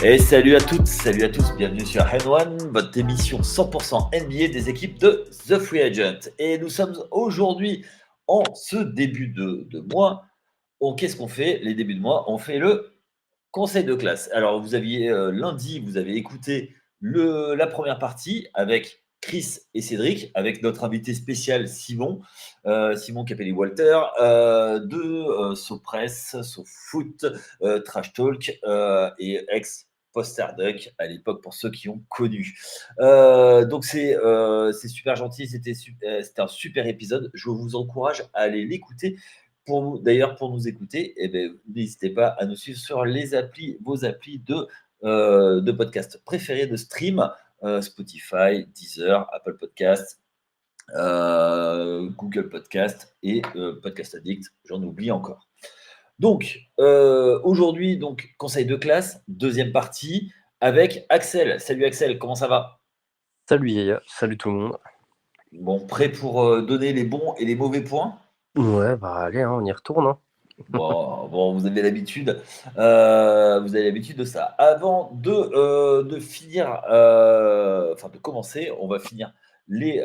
Et salut à toutes, salut à tous, bienvenue sur N1, votre émission 100% NBA des équipes de The Free Agent. Et nous sommes aujourd'hui en ce début de mois. Qu'est-ce qu'on fait les débuts de mois? On fait le conseil de classe. Alors, vous aviez lundi, vous avez écouté la première partie avec Chris et Cédric, avec notre invité spécial Simon, Simon Capelli-Walter, de SoPress, SoFoot, Trash Talk et ex-Poster Duck à l'époque pour ceux qui ont connu. Donc, c'est super gentil, c'était un super épisode. Je vous encourage à aller l'écouter. D'ailleurs, pour nous écouter, n'hésitez pas à nous suivre sur vos applis de podcast préférés de stream, Spotify, Deezer, Apple Podcast, Google Podcast et Podcast Addict, j'en oublie encore. Donc, aujourd'hui, conseil de classe, deuxième partie, avec Axel. Salut Axel, comment ça va? Salut Yaya, salut tout le monde. Bon, prêt pour donner les bons et les mauvais points? Ouais, bah allez, on y retourne. Bon, vous avez l'habitude. Vous avez l'habitude de ça. Avant de finir, enfin de commencer, on va finir les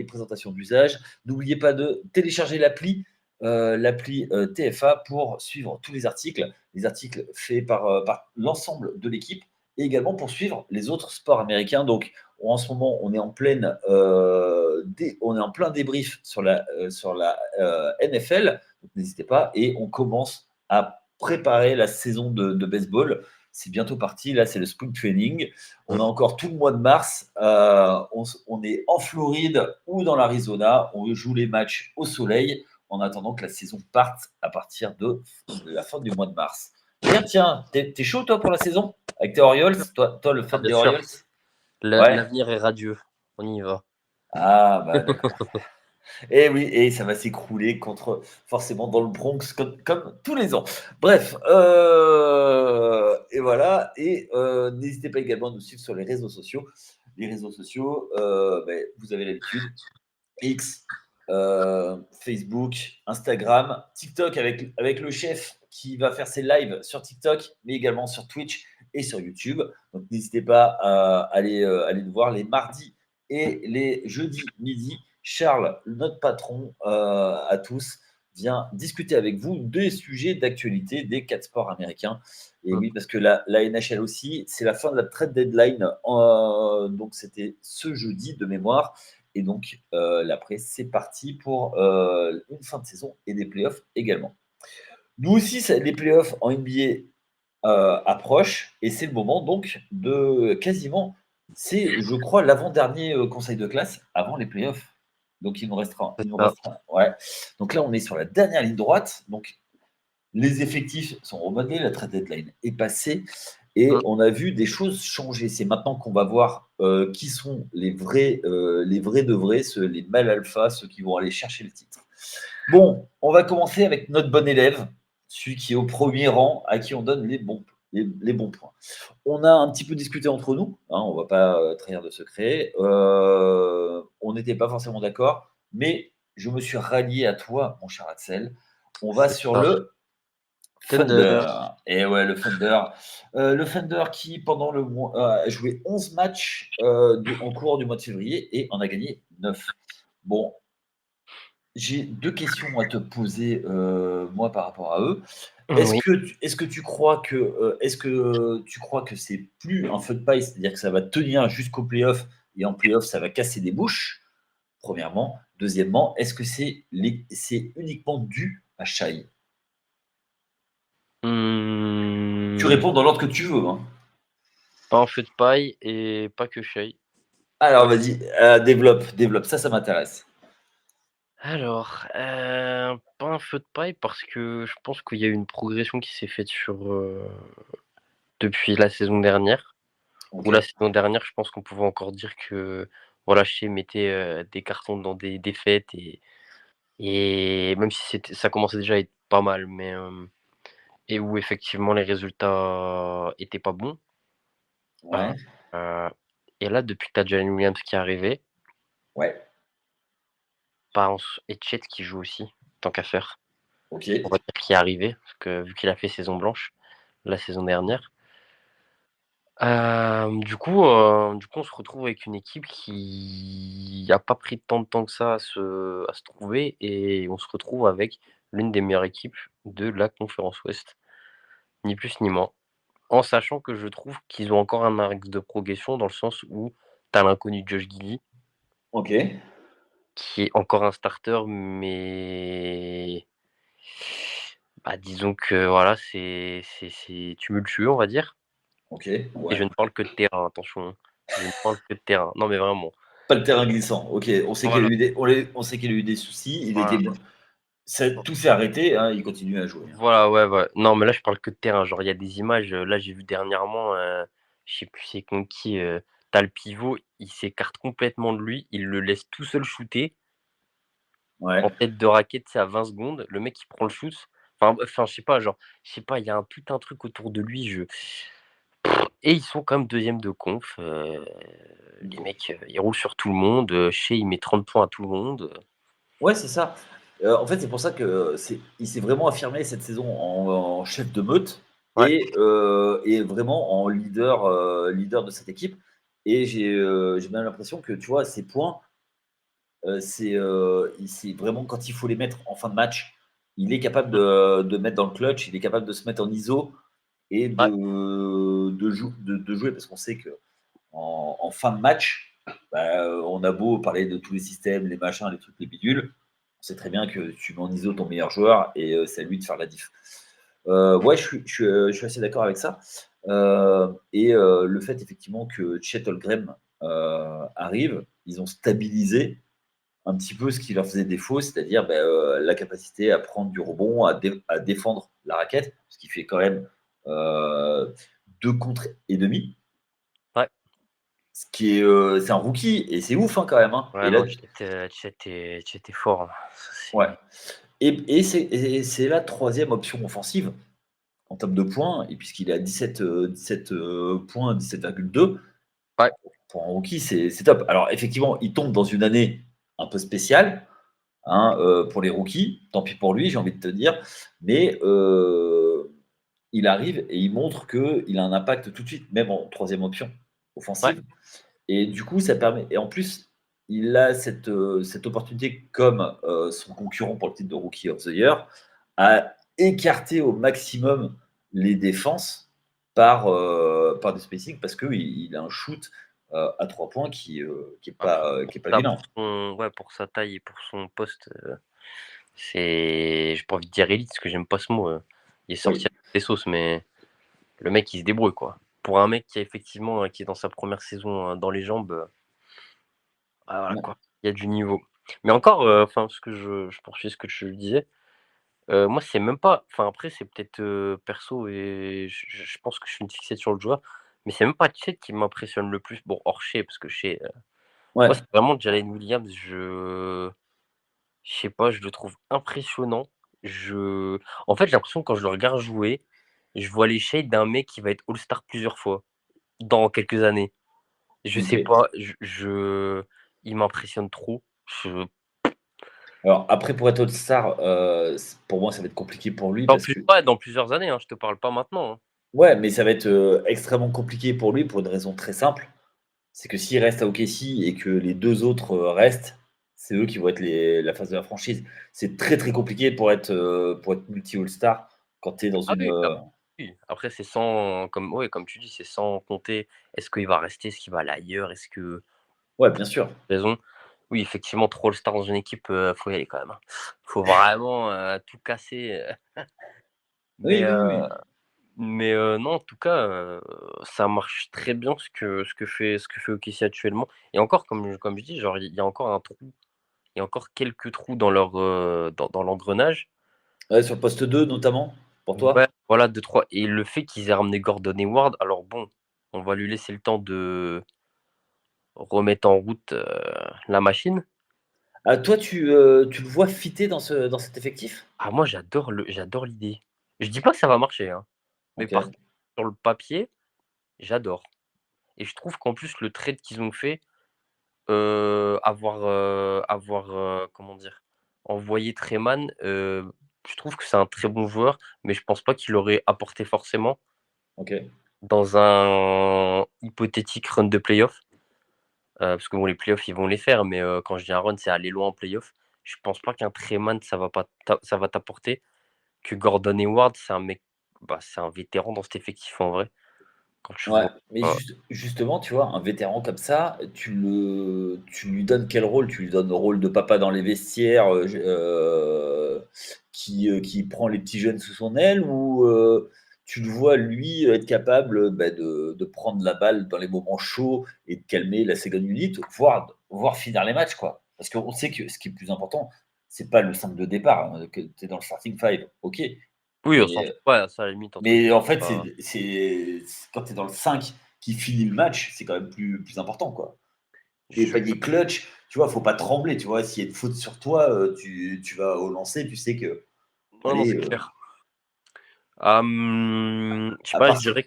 présentations d'usage. N'oubliez pas de télécharger l'appli TFA pour suivre tous les articles faits par l'ensemble de l'équipe et également pour suivre les autres sports américains. Donc, en ce moment, on est en plein débrief sur la NFL. Donc, n'hésitez pas. Et on commence à préparer la saison de baseball. C'est bientôt parti. Là, c'est le spring training. On a encore tout le mois de mars. On est en Floride ou dans l'Arizona. On joue les matchs au soleil en attendant que la saison parte à partir de la fin du mois de mars. Tiens, t'es chaud toi pour la saison avec tes Orioles, toi le fan Bien des sûr, Orioles? Ouais. l'avenir est radieux. On y va. Ah bah d'accord. Et oui, et ça va s'écrouler forcément dans le Bronx comme tous les ans. Bref, et voilà. Et n'hésitez pas également à nous suivre sur les réseaux sociaux. Les réseaux sociaux, vous avez l'habitude. X, Facebook, Instagram, TikTok avec le chef qui va faire ses lives sur TikTok, mais également sur Twitch et sur YouTube. Donc n'hésitez pas à aller nous voir les mardis et les jeudis midi. Charles, notre patron à tous, vient discuter avec vous des sujets d'actualité des 4 sports américains. Et oui, parce que la NHL aussi, c'est la fin de la trade deadline. Donc c'était ce jeudi de mémoire. Et donc, l'après, c'est parti pour une fin de saison et des playoffs également. Nous aussi, les playoffs en NBA approchent et c'est le moment donc de quasiment, c'est je crois l'avant-dernier conseil de classe avant les playoffs. Donc C'est il nous ça. restera, ouais. Donc là, on est sur la dernière ligne droite. Donc les effectifs sont remodelés, la trade deadline est passée et on a vu des choses changer. C'est maintenant qu'on va voir qui sont les vrais de vrais, les mâles alpha, ceux qui vont aller chercher le titre. Bon, on va commencer avec notre bon élève, celui qui est au premier rang, à qui on donne les bons points. On a un petit peu discuté entre nous, hein, on ne va pas trahir de secret. On n'était pas forcément d'accord, mais je me suis rallié à toi, mon cher Axel. On va C'est sur ça. le Thunder. Thunder. Et ouais, le Thunder. Le Thunder qui, pendant le mois, a joué 11 matchs en cours du mois de février et en a gagné 9. Bon, j'ai deux questions à te poser, moi, par rapport à eux. Oui. Est-ce que tu crois que c'est plus un feu de paille, c'est-à-dire que ça va tenir jusqu'au playoff et en playoff, ça va casser des bouches, premièrement. Deuxièmement, est-ce que c'est uniquement dû à Shai? Tu Hmm, réponds dans l'ordre que tu veux, hein. Pas un feu de paille et pas que Shay. Alors vas-y, développe, ça m'intéresse. Alors, pas un feu de paille parce que je pense qu'il y a eu une progression qui s'est faite depuis la saison dernière. Ou la OK. saison dernière, je pense qu'on pouvait encore dire que voilà, Shea mettait des cartons dans des défaites et même si ça commençait déjà à être pas mal, et où effectivement les résultats étaient pas bons. Heu Ouais, heu et là, depuis que tu as Jalen Williams qui est arrivé, ouais, et Chet qui joue aussi, tant qu'à faire, on OK. va dire qui est arrivé, parce que vu qu'il a fait saison blanche la saison dernière. Du coup, on se retrouve avec une équipe qui n'a pas pris tant de temps que ça à se trouver et on se retrouve avec l'une des meilleures équipes de la conférence Ouest, ni plus ni moins. En sachant que je trouve qu'ils ont encore un axe de progression dans le sens où tu as l'inconnu Josh Giddey, Ok, qui est encore un starter, mais bah, disons que voilà, c'est tumultueux, on va dire. ok, Et ouais. je ne parle que de terrain, attention, hein. Je ne parle que de terrain. Non, mais vraiment. Pas le terrain glissant. Ok, on sait qu'il a Voilà, eu on sait qu'il a eu des soucis. Il était voilà. bon. Tout s'est arrêté. Hein, il continue à jouer. Hein. Voilà, ouais, ouais. Non, mais là, je parle que de terrain. Genre, il y a des images. Là, j'ai vu dernièrement, je sais plus c'est contre qui. T'as le pivot, il s'écarte complètement de lui, il le laisse tout seul shooter. En Ouais. tête de raquette, c'est à 20 secondes. Le mec, il prend le shoot. Enfin, je sais pas, genre, je sais pas, il y a tout un truc autour de lui. Et ils sont quand même deuxième de conf. Les mecs, ils roulent sur tout le monde. Shea, il met 30 points à tout le monde. Ouais, c'est ça. En fait, c'est pour ça que il s'est vraiment affirmé cette saison en chef de meute Ouais, et vraiment en leader de cette équipe. Et j'ai bien l'impression que, tu vois, ses points, c'est vraiment quand il faut les mettre en fin de match, il est capable de mettre dans le clutch, il est capable de se mettre en ISO et ouais, de jouer parce qu'on sait que en fin de match, bah, on a beau parler de tous les systèmes, les machins, les trucs, les bidules, on sait très bien que tu mets en ISO ton meilleur joueur et c'est à lui de faire la diff. Ouais, je suis assez d'accord avec ça. Le fait effectivement que Chet Holmgren arrive, ils ont stabilisé un petit peu ce qui leur faisait défaut, c'est-à-dire la capacité à prendre du rebond, à défendre la raquette, ce qui fait quand même euh, 2 contre et demi. ouais. C'est un rookie et c'est ouf hein, quand même. Hein. Ouais, Et là, non, Chet est fort, hein. Ça, ouais. Et c'est la troisième option offensive en termes de points, et puisqu'il est à 17 points, 17,2, Ouais, pour un rookie, c'est top. Alors effectivement, il tombe dans une année un peu spéciale, hein, pour les rookies, tant pis pour lui, j'ai envie de te dire, mais il arrive et il montre qu'il a un impact tout de suite, même en troisième option ouais. offensive. Et du coup, ça permet. Et en plus, il a cette opportunité, comme son concurrent pour le titre de Rookie of the Year, à écarter au maximum les défenses par du spacing parce qu'il a un shoot à 3 points qui est Ah, pas, qui est pas ça, pour vilain. pour sa taille et pour son poste, j'ai pas envie de dire élite, parce que j'aime pas ce mot. Il est sorti Oui. à des sauces, mais le mec, il se débrouille, quoi. Pour un mec qui a effectivement, qui est dans sa première saison dans les jambes, ah, voilà, Ouais. quoi. Il y a du niveau. Mais encore, enfin, ce que je poursuis ce que je disais. Moi, c'est même pas, enfin, après, c'est peut-être, perso, et je pense que je suis une fixette sur le joueur, mais c'est même pas Chet qui m'impressionne le plus. Bon, hors Shea, parce que Shea, moi, Ouais. c'est vraiment Jalen Williams. Je sais pas, je le trouve impressionnant. En fait, j'ai l'impression que quand je le regarde jouer, je vois les shades d'un mec qui va être All-Star plusieurs fois, dans quelques années. Je sais Ok. pas, il m'impressionne trop. Alors après, pour être All-Star, pour moi, ça va être compliqué pour lui parce que Ouais, dans plusieurs années, hein, je te parle pas maintenant, hein. ouais, mais ça va être extrêmement compliqué pour lui pour une raison très simple. C'est que s'il reste à OKC et que les 2 autres, restent, c'est eux qui vont être la face de la franchise. C'est très, très compliqué pour être multi All-Star quand tu es dans Ah une, oui, oui. Après, c'est sans, comme, ouais, comme tu dis, c'est sans compter est-ce qu'il va rester, est-ce qu'il va aller ailleurs, est-ce que. ouais, bien sûr. Raison. Oui, effectivement, trop All-Star dans une équipe, faut y aller quand même, hein. Faut vraiment tout casser. Mais Oui, oui, oui. non, en tout cas, ça marche très bien ce que fait OKC actuellement, et encore comme je dis, genre, il y a encore un trou, il y a encore quelques trous dans dans l'engrenage. Ouais, sur le poste 2 notamment, pour Ouais, toi? voilà, deux trois, et le fait qu'ils aient ramené Gordon Hayward, alors bon, on va lui laisser le temps de remettre en route, la machine. Ah, toi, tu le vois fitter dans cet effectif? Ah, moi, j'adore l'idée. Je dis pas que ça va marcher, hein, mais par OK. contre, sur le papier, j'adore, et je trouve qu'en plus le trade qu'ils ont fait. Comment dire? Envoyé Treman, je trouve que c'est un très bon joueur, mais je pense pas qu'il aurait apporté forcément. OK. dans un hypothétique run de playoff, parce que bon, les playoffs, ils vont les faire, mais quand je dis un run, c'est aller loin en playoff. Je pense pas qu'un Treyman, ça va t'apporter. Que Gordon Hayward, c'est un mec, bah, c'est un vétéran dans cet effectif en vrai. Quand tu Ouais, vois, mais justement, tu vois, un vétéran comme ça, tu lui donnes quel rôle? Tu lui donnes le rôle de papa dans les vestiaires, qui prend les petits jeunes sous son aile ou tu le vois lui être capable, bah, de prendre la balle dans les moments chauds et de calmer la second unit, voire finir les matchs, quoi? Parce qu'on sait que ce qui est le plus important, c'est pas le 5 de départ, hein, que tu es dans le starting five, OK, oui, on s'en mais fout pas, ça à la limite entre mais guillemets. en fait, c'est quand tu es dans le 5 qui finit le match, c'est quand même plus important, quoi. Tu es Je... panier clutch, tu vois, faut pas trembler, tu vois. S'il y a une faute sur toi, tu vas au lancer, tu sais que, Non, non, allez, c'est clair. Je sais à pas, part je si, dirais.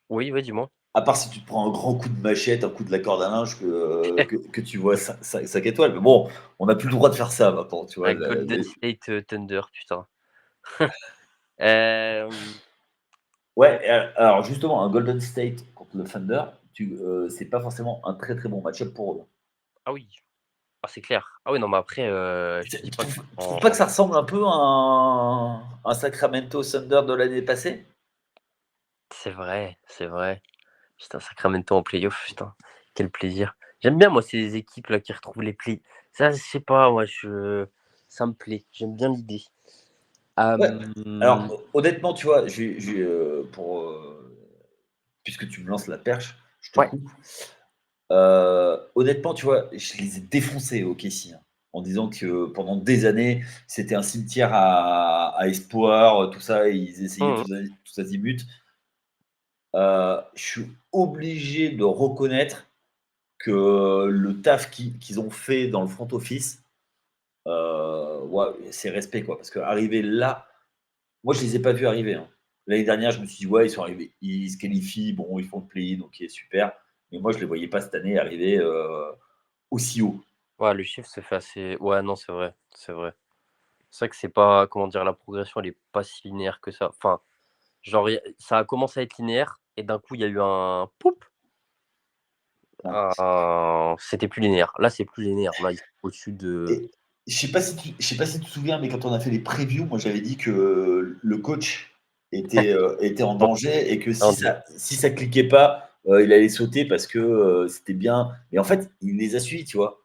Oui, vas dis-moi. à part si tu te prends un grand coup de machette, un coup de la corde à linge, que tu vois 5 étoiles. Mais bon, on n'a plus le droit de faire ça maintenant, tu vois. Un Golden State Thunder, putain. Euh, Ouais, alors justement, un Golden State contre le Thunder, c'est pas forcément un très très bon match-up pour eux. Ah oui, ah, c'est clair. Ah oui, non, mais après, je te dis Tu pas que trouves pas que ça ressemble un peu à un Sacramento Thunder de l'année passée? c'est vrai, c'est vrai. Putain, Sacramento en playoff, putain, quel plaisir. J'aime bien, moi, ces équipes là qui retrouvent les plis. Ça, je sais pas, moi, ça me plaît. J'aime bien l'idée. Ouais. Euh, Alors, honnêtement, tu vois, puisque tu me lances la perche, je te Ouais. coupe. Honnêtement, tu vois, je les ai défoncés au OKC, hein, en disant que pendant des années, c'était un cimetière à espoir, tout ça, et ils essayaient Mhm. tous azimuts. Je suis obligé de reconnaître que le taf qu'ils ont fait dans le front office, ouais, c'est respect, quoi. Parce qu'arriver là, moi, je les ai pas vus arriver, hein. L'année dernière, je me suis dit, ouais, ils sont arrivés, ils se qualifient, bon, ils font le play-in, ok, super. Mais moi, je les voyais pas cette année arriver aussi haut. Ouais, le chiffre se fait assez. Ouais, non, c'est vrai, c'est vrai. C'est vrai que c'est pas, comment dire, la progression, elle est pas si linéaire que ça. Enfin, genre, ça a commencé à être linéaire et d'un coup, il y a eu un poup. Ouais. C'était plus linéaire. Là, c'est plus linéaire. Là, ils sont au-dessus de. Et je sais pas si tu te souviens, mais quand on a fait les previews, moi, j'avais dit que le coach était en danger et que si ça cliquait pas, il allait sauter parce que c'était bien. Mais en fait, il les a suivis, tu vois.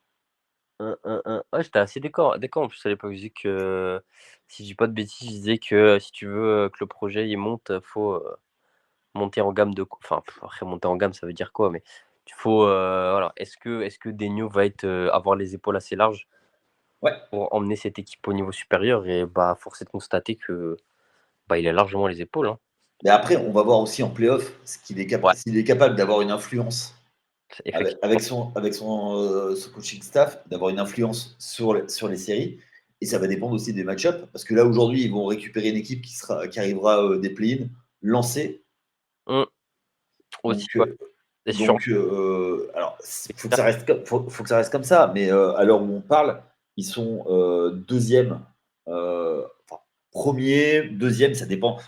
Ouais, j'étais assez d'accord en plus à l'époque. Je disais que, si je dis pas de bêtises, je disais que si tu veux que le projet il monte, faut monter en gamme de. Enfin, après, monter en gamme, ça veut dire quoi? Mais il faut. Voilà. Est-ce que Denio va avoir les épaules assez larges Ouais. pour emmener cette équipe au niveau supérieur? Et bah, force est de constater que bah, il a largement les épaules. Hein. Mais après, on va voir aussi en playoff Ouais, s'il est capable d'avoir une influence effectivement. son coaching staff, d'avoir une influence sur les séries. Et ça va dépendre aussi des match-ups. Parce que là, aujourd'hui, ils vont récupérer une équipe qui arrivera des play-in lancée. Hum, Aussi, Donc, ouais, c'est sûr. alors, faut que ça reste comme ça. Mais à l'heure où on parle, ils sont deuxième, enfin, premier, deuxième, ça dépend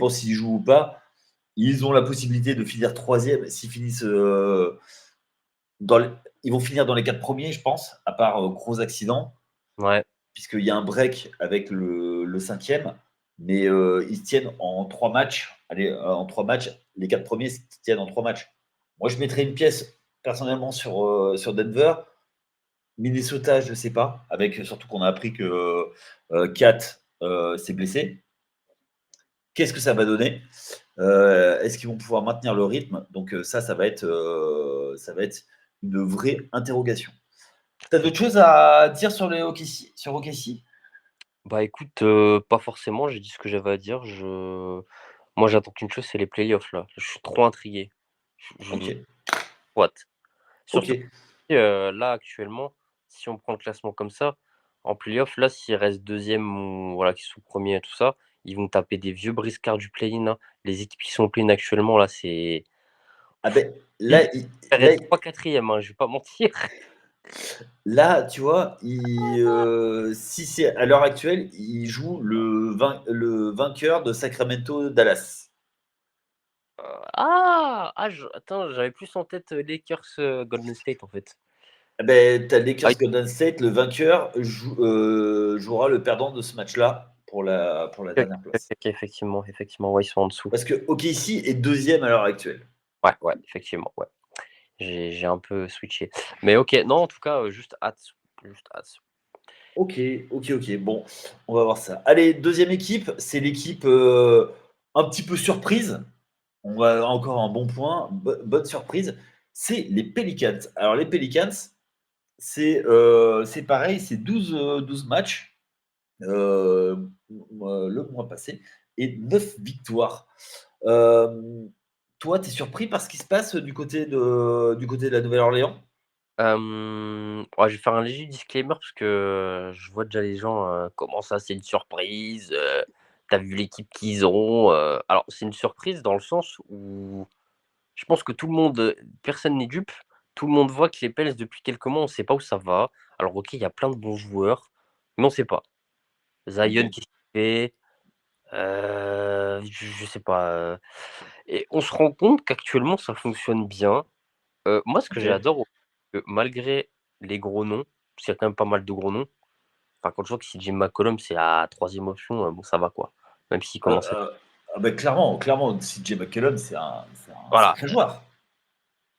s'ils jouent ou pas. Ils ont la possibilité de finir troisième s'ils finissent ils vont finir dans les quatre premiers, je pense, à part gros accident, Ouais. puisqu'il y a un break avec le cinquième, mais ils se tiennent en trois matchs. Allez, en trois matchs, les quatre premiers se tiennent en trois matchs. Moi, je mettrais une pièce personnellement sur Denver. Minnesota, je ne sais pas, avec surtout qu'on a appris que Kat s'est blessé. Qu'est-ce que ça va donner? Est-ce qu'ils vont pouvoir maintenir le rythme? Donc ça va être une vraie interrogation. Tu as d'autres choses à dire sur OKC? Bah écoute, pas forcément, j'ai dit ce que j'avais à dire. Moi, j'attends qu'une chose, c'est les playoffs là. Je suis trop intrigué. Je Ok, what. ok. Surtout là actuellement, si on prend le classement comme ça, en playoff, là, s'ils restent deuxième ou voilà, qu'ils sont premiers et tout ça, ils vont taper des vieux briscards du play-in. Hein. Les équipes qui sont au play-in actuellement, là, c'est. Ah ben Ils seraient 3 quatrième, hein, je vais pas mentir. là, tu vois, si c'est à l'heure actuelle, il joue le vainqueur de Sacramento Dallas. Attends, j'avais plus en tête Lakers Golden State en fait. Ben, tu as Ah, Lakers Golden State, le vainqueur jouera le perdant de ce match-là pour la ok, dernière ok, place. ok, effectivement, ouais, ils sont en dessous. Parce que OKC est deuxième à l'heure actuelle. Ouais, effectivement, ouais. J'ai un peu switché. Mais ok, non, en tout cas, juste hâte. Juste hâte. Ok, ok. Bon, on va voir ça. Allez, deuxième équipe, c'est l'équipe un petit peu surprise. On va encore un bon point, bonne surprise. C'est les Pelicans. Alors, les Pelicans, c'est pareil, c'est 12 matchs euh, le mois passé et 9 victoires. Euh, Toi, tu es surpris par ce qui se passe du côté de la Nouvelle-Orléans? Ouais, je vais faire un léger disclaimer parce que je vois déjà les gens, comment ça, c'est une surprise, tu vu l'équipe qu'ils ont, alors c'est une surprise dans le sens où je pense que tout le monde, personne n'est dupe. Tout le monde voit que les Pels depuis quelques mois, on ne sait pas où ça va. Alors OK, il y a plein de bons joueurs, mais on ne sait pas. Ok. Zion, qu'est-ce qu'il fait? Je sais pas, et on se rend compte qu'actuellement ça fonctionne bien. Moi, ce que Ok. j'adore, que malgré les gros noms, parce qu'il y a quand même pas mal de gros noms, enfin, quand je vois que CJ McCollum, c'est la troisième option, bon, ça va quoi. Même s'il Euh, commence à... euh, bah, clairement, CJ McCollum, c'est un Voilà, sacré joueur.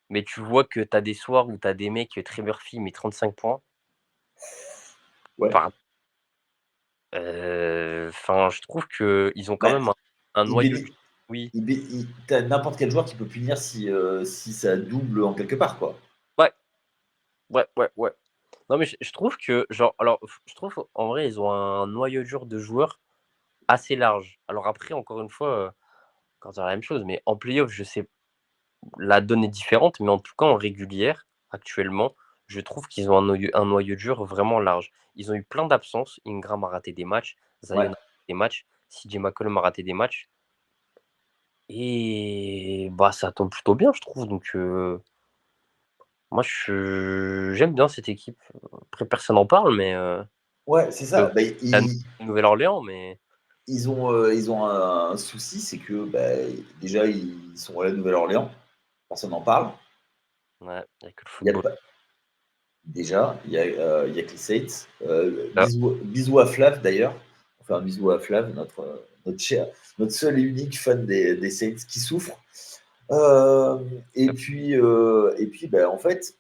mais tu vois que tu as des soirs où tu as des mecs, Trey Murphy met 35 points. Ouais. Enfin, je trouve qu'ils ont quand Bah, même un il, noyau béné- dur. Oui, t'as n'importe quel joueur qui peut punir si ça double en quelque part, quoi. ouais, ouais. Non, mais je trouve que, genre, alors, je trouve en vrai, ils ont un noyau dur de joueurs assez large. Alors après, encore une fois, quand c'est la même chose, mais en playoff, je sais, la donne est différente, mais en tout cas, en régulière, actuellement, je trouve qu'ils ont un noyau dur vraiment large. Ils ont eu plein d'absences. Ingram a raté des matchs, Zion a Ouais. raté des matchs, CJ McCollum a raté des matchs. Et bah, ça tombe plutôt bien, je trouve. Donc, moi, j'aime bien cette équipe. Après, personne n'en parle, mais Ouais, c'est euh, ça. Bah, la Nouvelle-Orléans, mais ils ont un souci, c'est que bah, déjà, ils sont à la Nouvelle-Orléans. Personne n'en parle. ouais, il n'y a que le Il y a football. pas, déjà, il y a que les Saints. Ah, Bisous à Flav, d'ailleurs. Enfin, un bisou à Flav, notre seul et unique fan des Saints qui souffre. Euh, et puis ben, en fait,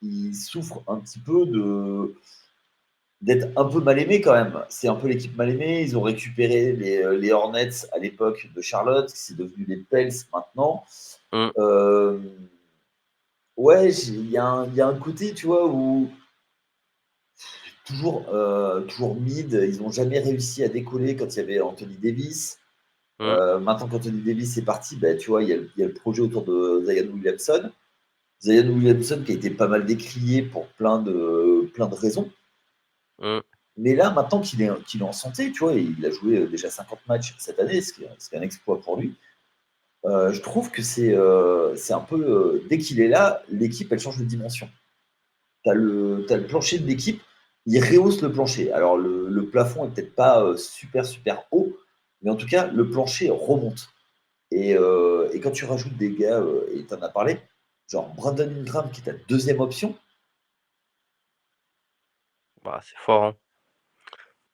il souffre un petit peu d'être un peu mal aimé quand même. C'est un peu l'équipe mal aimée. Ils ont récupéré les Hornets à l'époque de Charlotte, qui c'est devenu les Pels maintenant. hum, Euh, ouais, il y a un côté, tu vois, où toujours mid. Ils n'ont jamais réussi à décoller quand il y avait Anthony Davis. hum, Maintenant qu'Anthony Davis est parti, ben, tu vois, il y a le projet autour de Zion Williamson. Zion Williamson qui a été pas mal décrié pour plein de raisons. hum. Mais là, maintenant qu'il est en santé, tu vois, il a joué déjà 50 matchs cette année, ce qui est un exploit pour lui. Je trouve que c'est un peu. Dès qu'il est là, l'équipe, elle change de dimension. T'as le plancher de l'équipe, il rehausse le plancher. Alors, le plafond est peut-être pas super, super haut, mais en tout cas, le plancher remonte. Et quand tu rajoutes des gars, et tu en as parlé, genre Brandon Ingram qui est ta deuxième option, Bah, c'est fort, hein.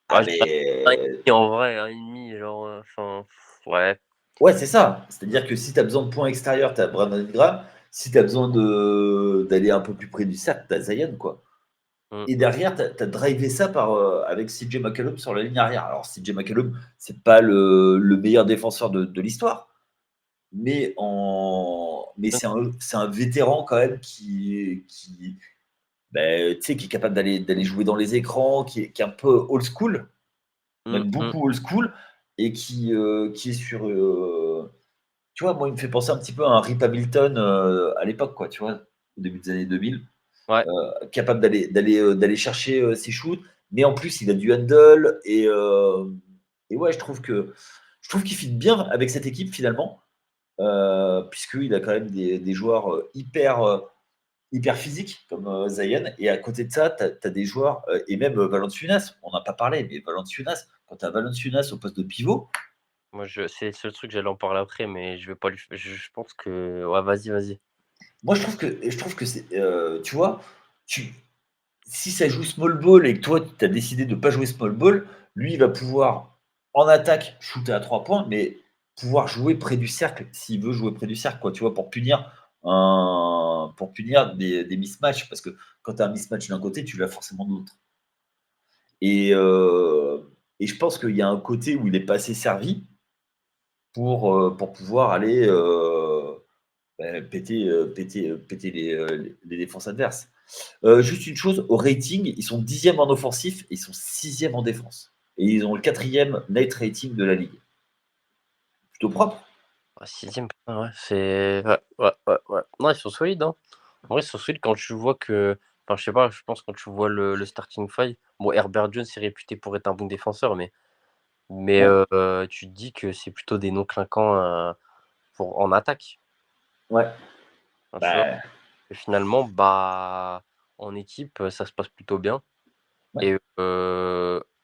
ah Ouais, je dirais un et mais demi en vrai, 1,5 genre, enfin, ouais. ouais, c'est ça. C'est-à-dire que si tu as besoin de points extérieurs, tu as Brandon Ingram. Si tu as besoin d'aller un peu plus près du cercle, tu as Zion, quoi. Mmh, Et derrière, tu as drivé ça avec CJ McCollum sur la ligne arrière. Alors, CJ McCollum, c'est pas le meilleur défenseur de l'histoire, mais c'est un vétéran quand même tu sais, qui est capable d'aller jouer dans les écrans, qui est un peu old school, mmh, même mmh. beaucoup old school, et qui est sur. Tu vois, moi, il me fait penser un petit peu à un Rip Hamilton à l'époque, quoi, tu vois, au début des années 2000, Ouais, capable d'aller chercher ses shoots, mais en plus, il a du handle, et ouais, je trouve qu'il fit bien avec cette équipe finalement, puisqu'il a quand même des joueurs hyper physique comme Zion. Et à côté de ça, tu as des joueurs, et même Valanciunas, on n'a pas parlé, mais Valanciunas, quand tu as Valanciunas au poste de pivot, Moi, c'est le seul truc, j'allais en parler après, mais je vais pas lui. Je pense que. Ouais, vas-y, vas-y. Moi, je trouve que c'est, tu vois, tu, si ça joue small ball et que toi, tu as décidé de ne pas jouer small ball, lui, il va pouvoir, en attaque, shooter à 3 points, mais pouvoir jouer près du cercle, s'il veut jouer près du cercle, quoi, tu vois, pour punir des mismatchs, parce que quand tu as un mismatch d'un côté, tu l'as forcément de l'autre. Et, euh, et je pense qu'il y a un côté où il n'est pas assez servi pour pouvoir aller péter les défenses adverses. Juste une chose, au rating, ils sont 10e en offensif et ils sont 6e en défense. Et ils ont le 4e net rating de la ligue. Plutôt propre. Ouais, 6e, ouais, c'est. Ouais, ouais, ouais, ouais. Non, ils sont solides, hein. En vrai, ils sont solides quand tu vois que. Enfin, je sais pas, je pense quand tu vois le starting five. Bon, Herbert Jones est réputé pour être un bon défenseur, mais Ouais. tu te dis que c'est plutôt des noms clinquants en attaque. Ouais. Enfin, tu vois. Bah, Et finalement, bah, en équipe, ça se passe plutôt bien. ouais.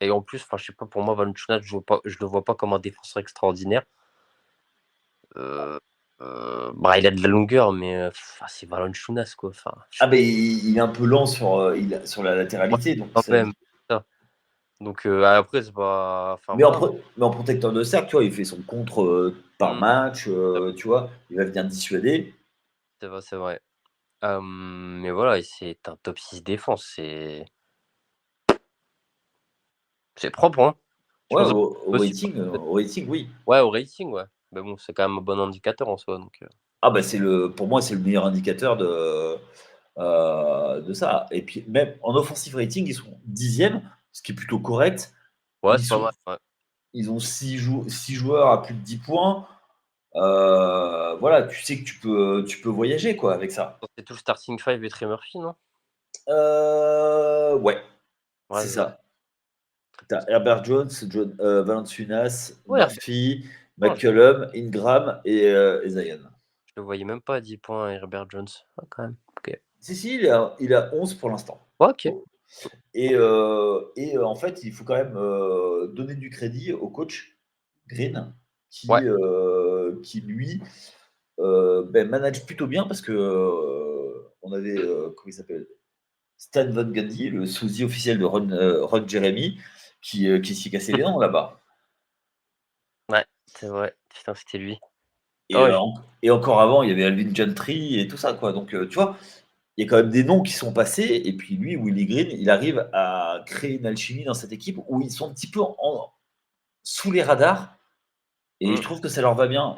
Et en plus, enfin, je sais pas, pour moi, Valanciunas, je le vois pas comme un défenseur extraordinaire. Euh, bah, il a de la longueur, mais c'est Valanciunas, quoi. Enfin, Ah, mais il est un peu lent sur la ouais, latéralité. Donc quand même. Ça. Donc après, c'est pas. Enfin, voilà. mais en protecteur de cercle, tu vois, il fait son contre par Mm, match. Tu vois, il va venir dissuader. c'est vrai, c'est vrai. Mais voilà, et c'est un top 6 défense. C'est propre, hein. Je Ouais, pense aussi. au rating, oui. Ouais, au rating, ouais. Mais bon, c'est quand même un bon indicateur en soi. Donc, Ah, bah, pour moi, c'est le meilleur indicateur de ça. Et puis, même en offensive rating, ils sont 10e, ce qui est plutôt correct. ouais, Ils, c'est pas sont, mal. Ouais. ils ont 6 joueurs à plus de 10 points. Voilà, tu sais que tu peux voyager quoi, avec ça. C'est tout le starting five et Trey Murphy, non? Ouais, Ouais, c'est c'est ça. ça. Tu as Herbert Jones, Valanciunas, Ouais, Murphy, non, McCollum, Ingram et Zion. je le voyais même pas à 10 points, Herbert Jones. Ah, quand même. Ok. Si, si, il a 11 pour l'instant. Ouais, ok. En fait, il faut quand même donner du crédit au coach Green Ouais. qui lui, manage plutôt bien parce que on avait, comment il s'appelle Stan Van Gundy, le sosie officiel de Ron Jeremy, qui s'y cassait les dents là-bas. Ouais, c'est vrai. Putain, c'était lui. Et, Ah ouais, euh, en- et encore avant, il y avait Alvin Gentry et tout ça, quoi. Donc, tu vois, il y a quand même des noms qui sont passés. Et puis lui, Willie Green, il arrive à créer une alchimie dans cette équipe où ils sont un petit peu sous les radars. Et je mm, trouve que ça leur va bien.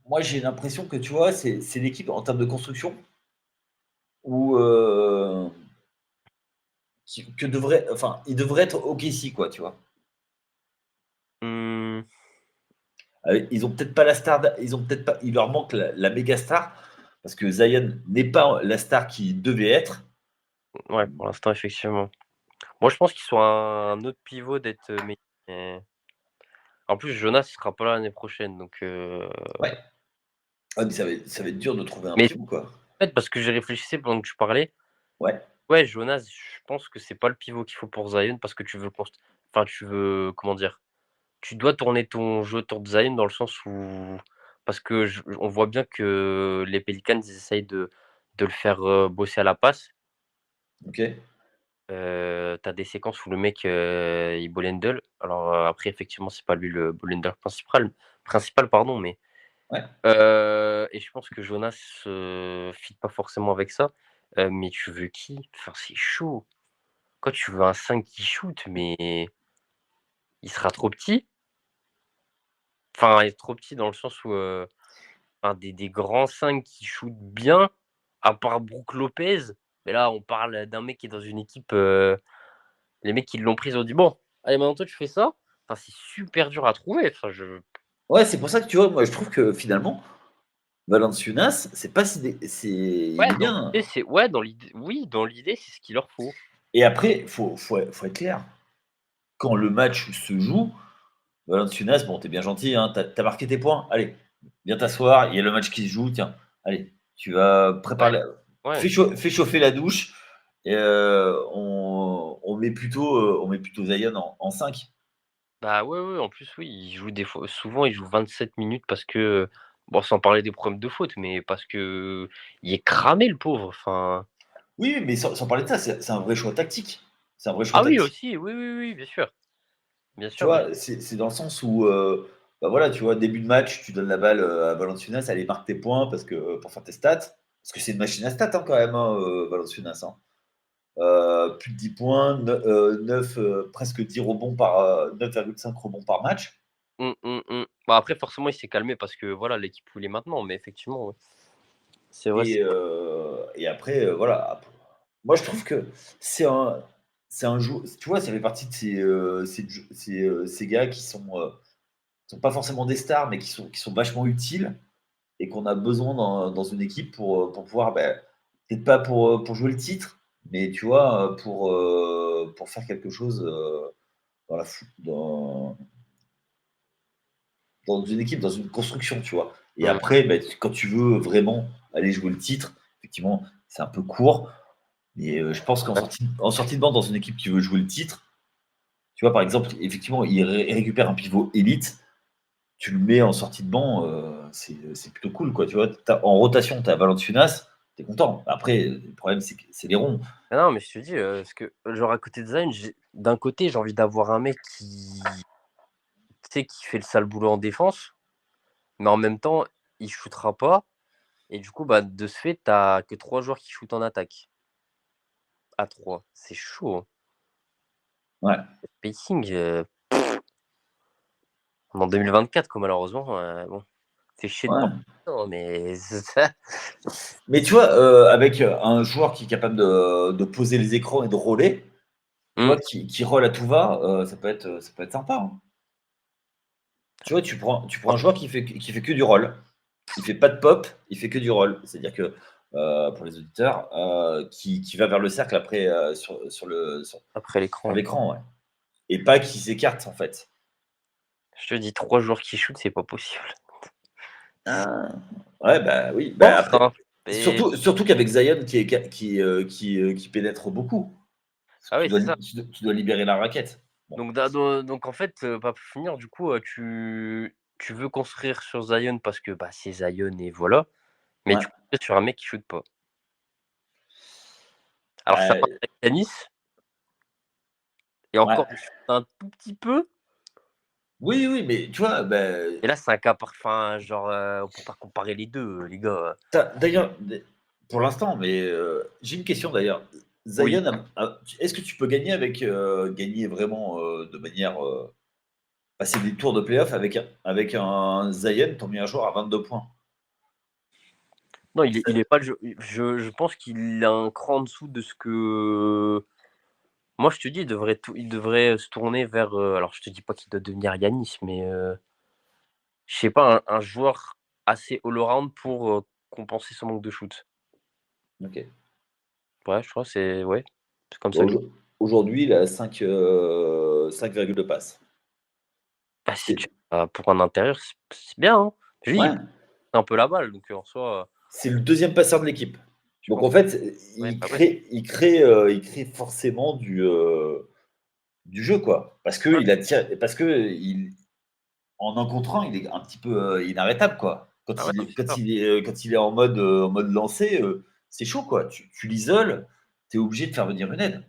Moi, j'ai l'impression que, tu vois, c'est l'équipe en termes de construction où enfin, il devrait être OKC, quoi, tu vois. mm, Ils ont peut-être pas la star, ils ont peut-être pas, il leur manque la méga star parce que Zion n'est pas la star qu'il devait être. ouais, pour l'instant, effectivement. Moi, je pense qu'ils sont un autre pivot d'être meilleur. En plus, Jonas, il sera pas là l'année prochaine. Donc, Ouais. Ah, mais ça va être dur de trouver un mais pivot, quoi. en fait, parce que j'ai réfléchi pendant que tu parlais, Ouais. ouais, Jonas, je pense que c'est pas le pivot qu'il faut pour Zion parce que enfin, tu veux, comment dire, tu dois tourner ton jeu autour de Zion dans le sens où, parce que on voit bien que les Pelicans ils essayent de le faire bosser à la passe. Ok. T'as des séquences où le mec il ball handle. Alors après, effectivement, c'est pas lui le ball handler principal, pardon, mais Ouais. et je pense que Jonas fit pas forcément avec ça. Mais tu veux qui? Enfin, c'est chaud. Quand tu veux un 5 qui shoot, mais il sera trop petit. Enfin, il est trop petit dans le sens où enfin, des grands 5 qui shootent bien, à part Brook Lopez. Mais là, on parle d'un mec qui est dans une équipe. Les mecs qui l'ont pris, ils ont dit bon, allez, maintenant toi, tu fais ça. Enfin, c'est super dur à trouver. Enfin, Ouais, c'est pour ça que tu vois, moi je trouve que finalement, Valanciunas, c'est pas si il ouais, est dans bien. l'idée, c'est ouais, dans l'idée, oui, dans l'idée, c'est ce qu'il leur faut. Et après, faut être clair. Quand le match se joue, Valanciunas, bon, t'es bien gentil, hein, t'as marqué tes points. Allez, viens t'asseoir, il y a le match qui se joue. Tiens, allez, tu vas Ouais, préparer, ouais, fais chauffer la douche. Et, on on met plutôt Zion en 5. Bah, ouais, ouais, en plus, oui, il joue des fois souvent, il joue 27 minutes parce que, bon, sans parler des problèmes de faute, mais parce que il est cramé le pauvre, enfin Oui, mais sans parler de ça, c'est un vrai choix tactique. C'est un vrai choix ah oui, tactique. aussi, oui, oui, oui, bien Tu sûr, bien vois, c'est dans le sens où, bah voilà, tu vois, début de match, tu donnes la balle à Valanciunas, allez, marque tes points parce que, pour faire tes stats. Parce que c'est une machine à stats hein, quand même, hein, Valanciunas. Hein. Plus de 10 points, 9, presque 10 rebonds 9,5 rebonds par match. Bah, après forcément, il s'est calmé parce que, voilà, l'équipe où il est maintenant, mais effectivement, ouais. C'est vrai, Et après, voilà. Moi, je trouve que c'est un jeu. Tu vois, ça fait partie de ces gars qui sont pas forcément des stars, mais qui sont vachement utiles et qu'on a besoin dans une équipe pour pouvoir, ben, peut-être pas pour jouer le titre, mais tu vois, pour faire quelque chose dans une équipe, dans une construction, tu vois. Et mmh, après, ben, quand tu veux vraiment aller jouer le titre, effectivement, c'est un peu court. Mais je pense qu'en ouais. sortie de banc, dans une équipe qui veut jouer le titre, tu vois, par exemple, effectivement, il récupère un pivot élite, tu le mets en sortie de banc, c'est plutôt cool, quoi. Tu vois, en rotation, tu as Valanciunas, tu es content. Après, le problème, c'est que c'est les ronds. Ah non, mais je te dis, parce que, genre, à côté de Zion, d'un côté, j'ai envie d'avoir un mec qui, tu sais, qui fait le sale boulot en défense, mais en même temps, il shootera pas et du coup, bah, de ce fait, t'as que 3 joueurs qui shootent en attaque. À 3 c'est chaud, hein. Ouais, Spacing, en 2024 quoi, malheureusement, bon, fait chier de ouais. parler de ça, hein, mais c'est ça. Mais tu vois, avec un joueur qui est capable de poser les écrans et de roller, tu Mmh, vois, qui roll à tout va, ça peut être sympa. Hein. Tu vois, tu prends un joueur qui fait que du roll. Il fait pas de pop, il fait que du roll. C'est-à-dire que, pour les auditeurs, qui va vers le cercle après, sur après l'écran. l'écran, ouais. Et pas qui s'écarte, en fait. Je te dis 3 joueurs qui shootent, c'est pas possible. Ah! Ouais, bah, oui, bah, Pense, après hein, mais surtout qu'avec Zion qui pénètre beaucoup. ah oui, c'est ça. Tu dois libérer la raquette. Bon, Donc en fait, bah, pour finir, du coup, tu veux construire sur Zion parce que, bah, c'est Zion et voilà, mais ouais, tu construis sur un mec qui shoot pas. Alors ça marche bah, avec Yanis et ouais. encore il shoot un tout petit peu Oui, oui, mais tu vois, bah, et là c'est un cas enfin genre, on peut pas comparer les 2 les gars, d'ailleurs, pour l'instant, mais j'ai une question d'ailleurs. Oui. Zion, est-ce que tu peux gagner vraiment de manière passer des tours de playoff avec un Zion, ton meilleur joueur, à 22 points? Non, il est pas je pense qu'il est un cran en dessous de ce que moi je te dis, il devrait se tourner vers, alors je te dis pas qu'il doit devenir Yanis, mais, je sais pas, un joueur assez all around pour, compenser son manque de shoot. Ok. Ouais, je crois c'est ouais, c'est comme ça que Aujourd'hui, il a 5,2 passes. bah, si C'est tu pour un intérieur, c'est bien, hein. Je dis, il Ouais, prend un peu la balle, donc en soi, c'est le deuxième passeur de l'équipe. je Donc pense en fait, ouais, il bah, ouais, crée, il crée, il crée forcément du jeu, quoi. ouais, Parce que en un contre un, il est un petit peu inarrêtable, quoi. ah Quand ouais, il non, est, c'est quand sûr. il est, quand il est en mode lancé, c'est chaud, quoi. Tu l'isoles, tu es obligé de faire venir une aide.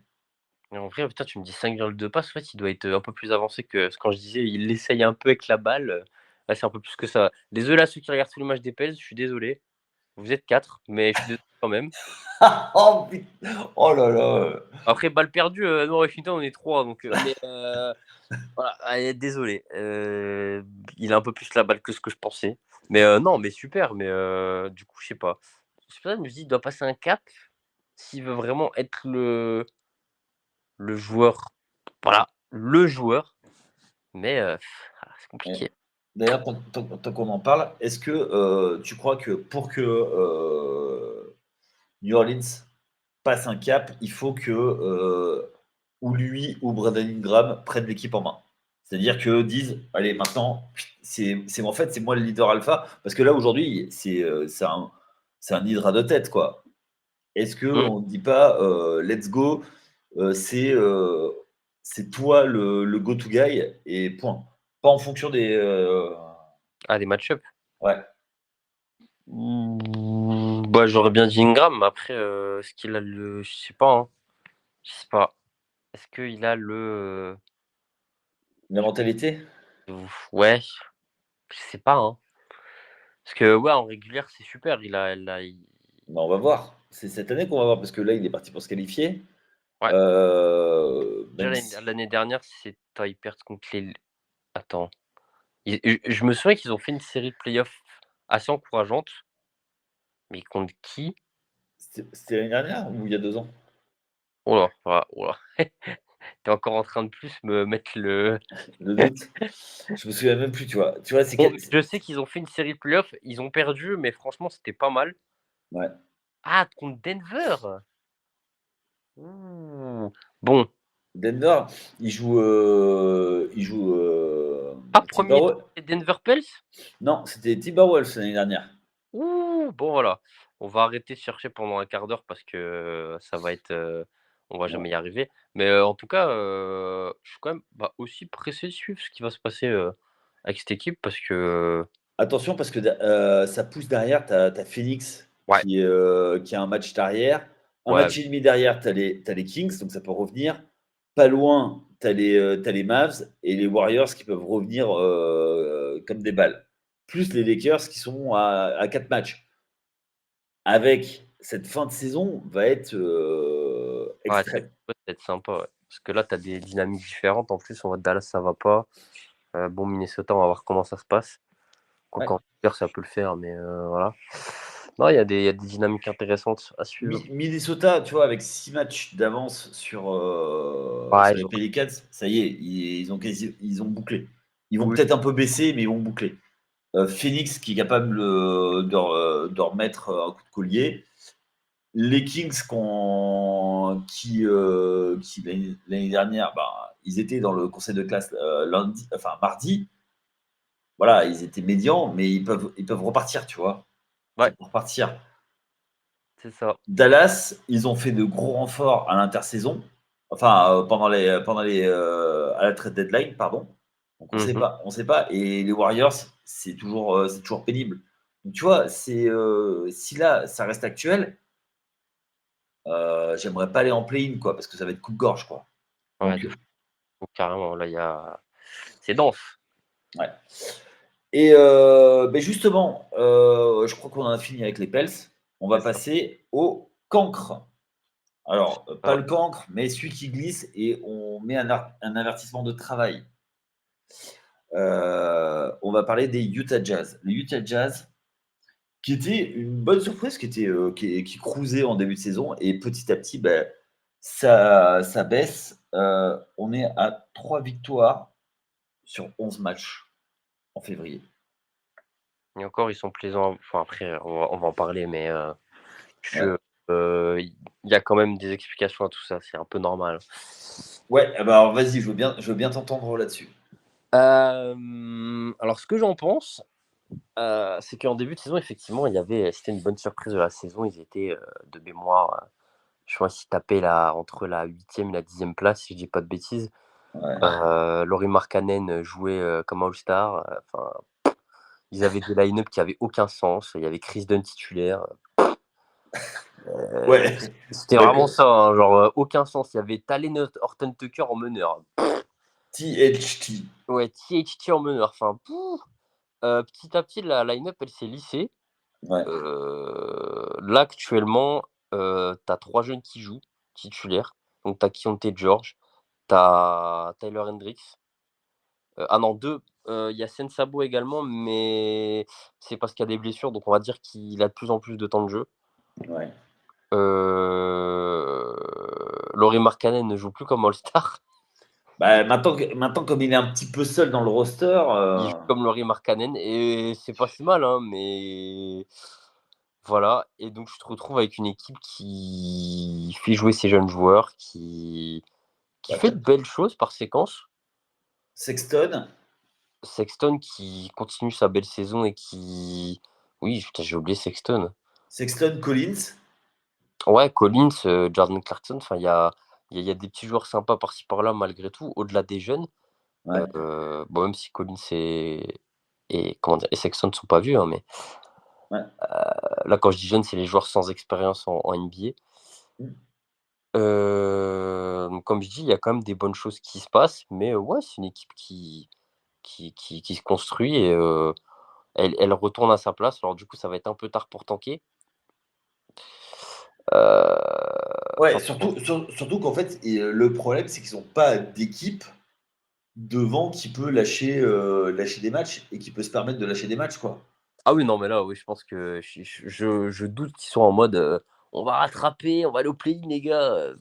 Et en vrai, putain, tu me dis 5,2 passes, en fait, il doit être, un peu plus avancé que parce que quand je disais, il essaye un peu avec la balle, là, c'est un peu plus que ça. Désolé à ceux qui regardent tous les matchs des Pels, je suis désolé. Vous êtes 4, mais je suis désolé quand même. Oh, oh là là. Après balle perdue, nous, Washington, on est 3 donc mais voilà, allez, désolé, il a un peu plus la balle que ce que je pensais. Mais non, mais super, mais du coup, je sais pas. C'est pour ça que je me dis: «Il doit passer un cap s'il veut vraiment être le joueur, voilà, le joueur». Mais c'est Ouais. compliqué. D'ailleurs, tant qu'on en parle, est-ce que tu crois que pour que New Orleans passe un cap, il faut que ou lui ou Brandon Ingram prennent l'équipe en main? C'est-à-dire que disent, allez, maintenant, en fait, c'est moi le leader alpha, parce que là, aujourd'hui, c'est un hydra de tête, quoi. Est-ce Mmh. qu'on ne dit pas, let's go, c'est toi le go-to guy et point. Pas en fonction des. Ah, des match-up. Ouais. Bah, j'aurais bien dit Ingram, mais après, est-ce qu'il a le. Je sais pas, hein. Je sais pas. Est-ce qu'il a le. La mentalité. Ouais, je sais pas, hein. Parce que, ouais, en régulière, c'est super. Bah, on va voir. C'est cette année qu'on va voir parce que là, il est parti pour se qualifier. Ouais. Déjà, Même si. l'année dernière, ils perdent contre les. Attends. Je me souviens qu'ils ont fait une série de playoffs assez encourageante. Mais contre qui? C'était l'année dernière ou il y a 2 ans? Oh là, voilà, oh là. T'es encore en train de plus me mettre le. Le doute. Je me souviens même plus, tu vois. Tu vois, c'est Bon, que. je sais qu'ils ont fait une série de playoffs, ils ont perdu, mais franchement, c'était pas mal. Ouais. Ah, contre Denver? Ouh. Bon. Denver, il joue Ah, premier tour, Timberwolves. c'est Denver Pels? Non, c'était Timberwolves l'année dernière. Ouh, bon, voilà. On va arrêter de chercher pendant un quart d'heure parce que ça va être. On va Ouais. jamais y arriver. Mais en tout cas, je suis quand même aussi pressé de suivre ce qui va se passer avec cette équipe parce que. Attention parce que ça pousse derrière, tu as Phoenix Ouais, qui a un match derrière. Un ouais, match et demi derrière, tu as les Kings, donc ça peut revenir. Pas loin, tu as les Mavs et les Warriors qui peuvent revenir comme des balles. Plus les Lakers qui sont à 4 matchs. Avec cette fin de saison, va être ouais, ça extrême. peut être sympa. Ouais. Parce que là, tu as des dynamiques différentes. En plus, on voit Dallas, ça va pas. Bon, Minnesota, on va voir comment ça se passe. Ouais. Quoique en Denver, ça peut le faire, mais voilà. Non, il y a des dynamiques intéressantes à suivre. Minnesota, tu vois, avec 6 matchs d'avance sur, Ouais, sur les ils ont. Pelicans, ça y est, ils ont bouclé. Ils vont Oui, peut-être un peu baisser, mais ils vont boucler. Phoenix qui est capable de remettre un coup de collier. Les Kings qui l'année dernière, ils étaient dans le conseil de classe mardi. Voilà, ils étaient médians, mais ils peuvent repartir, tu vois. Ça ouais, peut repartir. c'est ça. Dallas, ils ont fait de gros renforts à l'intersaison, enfin à la trade deadline, pardon. Donc on sait Mhm. pas, on sait pas. Et les Warriors, c'est toujours pénible. Donc tu vois, si là ça reste actuel, j'aimerais pas aller en play-in quoi, parce que ça va être coupe-gorge quoi. Ouais, Donc carrément, là, c'est dense. ouais. Et justement, je crois qu'on en a fini avec les Pels. On va C'est ça. passer au cancre. Alors, pas Ah, le cancre, mais celui qui glisse et on met un avertissement de travail. On va parler des Utah Jazz. Les Utah Jazz, qui étaient une bonne surprise, qui cruisaient en début de saison, et petit à petit, ça baisse. On est à 3 victoires sur 11 matchs en février. et encore, ils sont plaisants. Enfin, après, on va en parler, mais Ouais, il y a quand même des explications à tout ça. C'est un peu normal. ouais alors vas-y, je veux bien t'entendre là-dessus. Alors, ce que j'en pense, c'est qu'en début de saison, effectivement, c'était une bonne surprise de la saison. Ils étaient de mémoire, je crois qu'ils tapaient entre la 8e et la 10e place, si je dis pas de bêtises. Ouais, Lauri Markkanen jouait comme All-Star. Enfin, ils avaient des line-up qui avaient aucun sens. Il y avait Chris Dunn titulaire. Euh, ouais, C'était vraiment d'accord. ça, hein, genre aucun sens. Il y avait Talen Horton Tucker en meneur. THT. Ouais, THT en meneur. Enfin, petit à petit, la line-up, elle s'est lissée. Ouais, Là, actuellement, tu as 3 jeunes qui jouent, titulaires. Donc, tu as Keyonte George, tu as Tyler Hendricks. Ah non, 2, il y a Sensabo également, mais c'est parce qu'il y a des blessures, donc on va dire qu'il a de plus en plus de temps de jeu. ouais. Lauri Markkanen ne joue plus comme All-Star. Maintenant, comme il est un petit peu seul dans le roster, Il joue comme Lauri Markkanen et c'est pas si mal, hein, mais voilà. Et donc je te retrouve avec une équipe qui fait jouer ses jeunes joueurs, qui fait t'as de belles choses par séquence. Sexton, Sexton qui continue sa belle saison et qui oui, putain, j'ai oublié Sexton. Sexton Collins. Ouais, Collins, Jordan Clarkson, enfin Il y a des petits joueurs sympas par-ci par-là malgré tout, au-delà des jeunes. Ouais. Bon, même si Collins et comment dire? Et Sexton ne sont pas vieux, hein, mais Ouais. là, quand je dis jeunes, c'est les joueurs sans expérience en NBA. Mmh. Donc comme je dis, il y a quand même des bonnes choses qui se passent, mais ouais, c'est une équipe qui se construit et elle retourne à sa place. Alors du coup, ça va être un peu tard pour tanker. Ouais, Enfin, surtout qu'en fait, le problème, c'est qu'ils ont pas d'équipe devant qui peut lâcher des matchs et qui peut se permettre de lâcher des matchs, quoi. ah oui, non, mais là, oui, je pense que je doute qu'ils soient en mode, «On va rattraper, on va aller au play-in les gars»,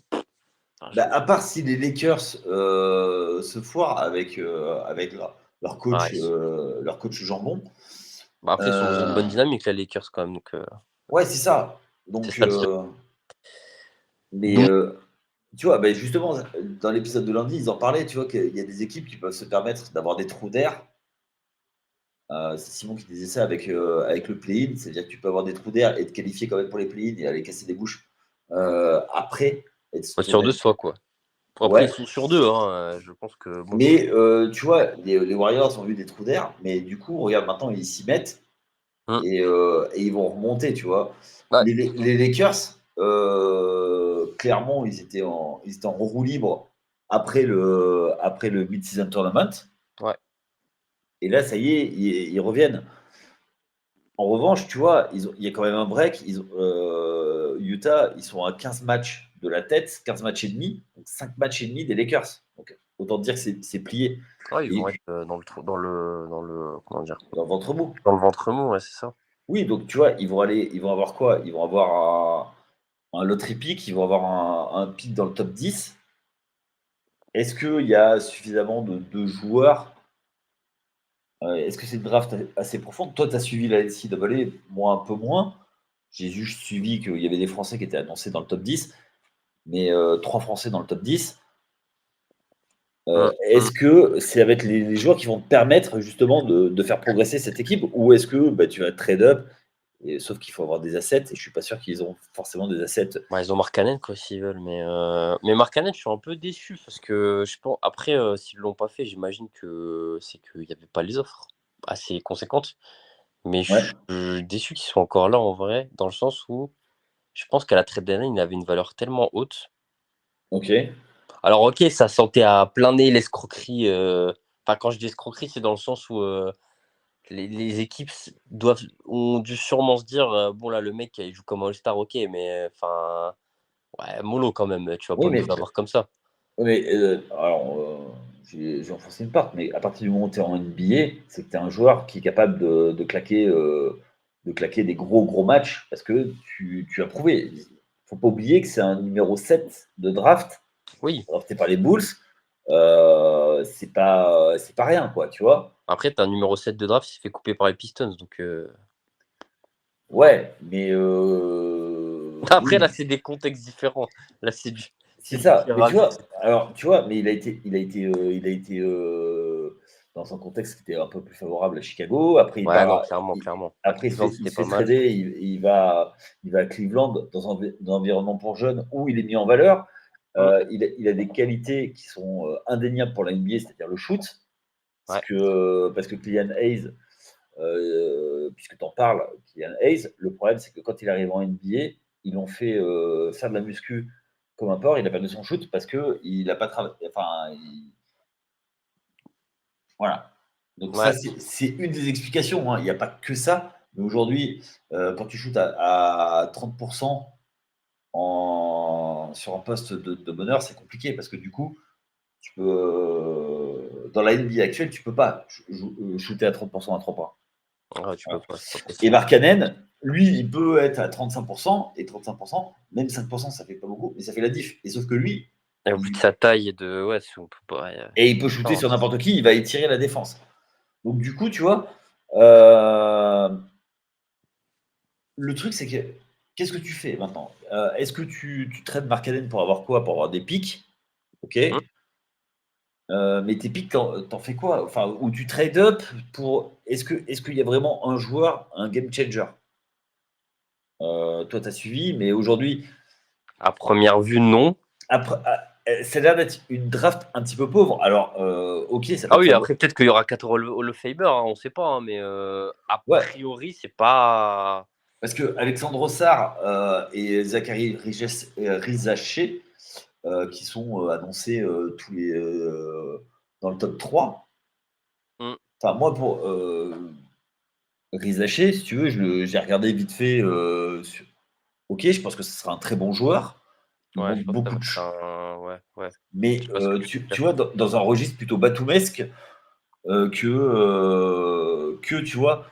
enfin Bah, à part si les Lakers, se foirent avec ouais, leur coach jambon. bah, après, ils sont dans une bonne Heu, dynamique, les Lakers, quand même, donc ouais, c'est ça. c'est Donc ça le seul. mais Donc tu vois, bah, justement, dans l'épisode de lundi, ils en parlaient, tu vois, qu'il y a des équipes qui peuvent se permettre d'avoir des trous d'air. C'est Simon qui disait ça avec le play-in, c'est-à-dire que tu peux avoir des trous d'air et te qualifier quand même pour les play-in et aller casser des bouches, après bah, et sur 2 mettre soit, quoi. Après, ils ouais, sont sur 2 hein, je pense que bon. mais tu vois, les Warriors ont eu des trous d'air, mais du coup, regarde maintenant, ils s'y mettent Mmh, et ils vont remonter, tu vois? ouais, Les Lakers, clairement, ils étaient en roue libre après le mid-season tournament ouais, et là, ça y est, ils reviennent. En revanche, tu vois, il y a quand même un break. Utah, ils sont à 15 matchs de la tête, 15 matchs et demi, donc 5 matchs et demi des Lakers. Donc, autant dire que c'est plié. ouais, ils vont Et être, dans le trou dans le comment dire? dans le ventre mou. Dans le ventre mou, ouais, c'est ça. Oui, donc tu vois, ils vont avoir quoi? Ils vont avoir un lottery pick, ils vont avoir un pick dans le top 10. Est-ce qu'il y a suffisamment de joueurs? Est-ce que c'est une draft assez profonde? Toi, tu as suivi la NCAA, moi un peu moins. J'ai juste suivi qu'il y avait des Français qui étaient annoncés dans le top 10, mais 3 Français dans le top 10. Mmh, mmh. Est-ce que c'est avec les joueurs qui vont te permettre justement de faire progresser cette équipe ou est-ce que bah, tu vas trade up et sauf qu'il faut avoir des assets et je suis pas sûr qu'ils ont forcément des assets. Bah, ils ont Markkanen quoi, s'ils veulent, mais Markkanen, je suis un peu déçu parce que je pense après, s'ils l'ont pas fait, j'imagine que c'est qu'il y avait pas les offres assez conséquentes. Mais je Ouais, suis déçu qu'ils soient encore là en vrai, dans le sens où je pense qu'à la trade deadline, il avait une valeur tellement haute. OK. Alors OK, ça sentait à plein nez l'escroquerie, enfin quand je dis escroquerie, c'est dans le sens où, les équipes ont dû sûrement se dire, «Bon là, le mec, il joue comme All-Star, OK, mais enfin, ouais, mollo quand même, tu vas pas Oui, nous mais avoir comme ça». oui, mais alors, j'ai enfoncé une porte, mais à partir du moment où tu es en NBA, c'est que tu es un joueur qui est capable de claquer des gros matchs parce que tu as prouvé. Il faut pas oublier que c'est un numéro 7 de draft, Oui, drafté par les Bulls. C'est pas rien, quoi, tu vois? après tu as un numéro 7 de draft, il s'est fait couper par les Pistons, donc Ouais, mais après là, oui, c'est des contextes différents. Là, c'est c'est du ça. tir Mais à tu vue. vois, alors, tu vois, mais il a été dans un contexte qui était un peu plus favorable à Chicago. Ouais, non, clairement, clairement. À Après Cleveland, il c'était se pas fait mal. trader, il va à Cleveland dans un environnement pour jeunes où il est mis en valeur. Mmh, Il a des qualités qui sont indéniables pour la NBA, c'est-à-dire le shoot. ouais. Parce que Kylian Hayes, puisque tu en parles, Kylian Hayes, le problème, c'est que quand il arrive en NBA, ils l'ont fait faire de la muscu comme un porc. Il a perdu son shoot parce qu'il n'a pas travaillé. Enfin, voilà. Donc, ça, Ouais. c'est une des explications, hein. Il n'y a pas que ça. Mais aujourd'hui, quand tu shootes à 30% sur un poste de bonheur, c'est compliqué parce que du coup, dans la NBA actuelle, tu peux pas shooter à 30% à 3 points. Ouais, tu peux Voilà. pas, c'est pas Et possible. Markkanen, lui, il peut être à 35%, et 35%, même 5%, ça fait pas beaucoup, mais ça fait la diff. Et sauf que lui, Et au vu de il, sa taille et de ouais, on peut pas, et il peut shooter non, sur n'importe qui, il va étirer la défense. Donc du coup, tu vois, le truc, c'est que qu'est-ce que tu fais maintenant? Est-ce que tu traites Markkanen pour avoir quoi? Pour avoir des pics, ok. mmh. Mais tes pics, t'en fais quoi? Enfin, ou tu trade up pour. Est-ce qu'il y a vraiment un joueur, un game changer? Toi, tu as suivi, mais aujourd'hui, À première vue, non. après, ça a l'air d'être une draft un petit peu pauvre. Alors, ok, ça peut Ah être oui, un bon. après peut-être qu'il y aura 4 Hall of Famer, hein, on ne sait pas, hein, mais a Ouais, priori, c'est pas. parce que Alexandre Rossard et Zachary Rizaché, qui sont annoncés tous les dans le top 3. Mm. Enfin, moi, pour Rizaché, si tu veux, j'ai regardé vite fait. Ok, je pense que ce sera un très bon joueur. Il Ouais, je manque pense que ça beaucoup va de être choses. un. Ouais, ouais. Je Mais sais pas ce que tu veux tu dire. vois, dans un registre plutôt batoumesque, que tu vois,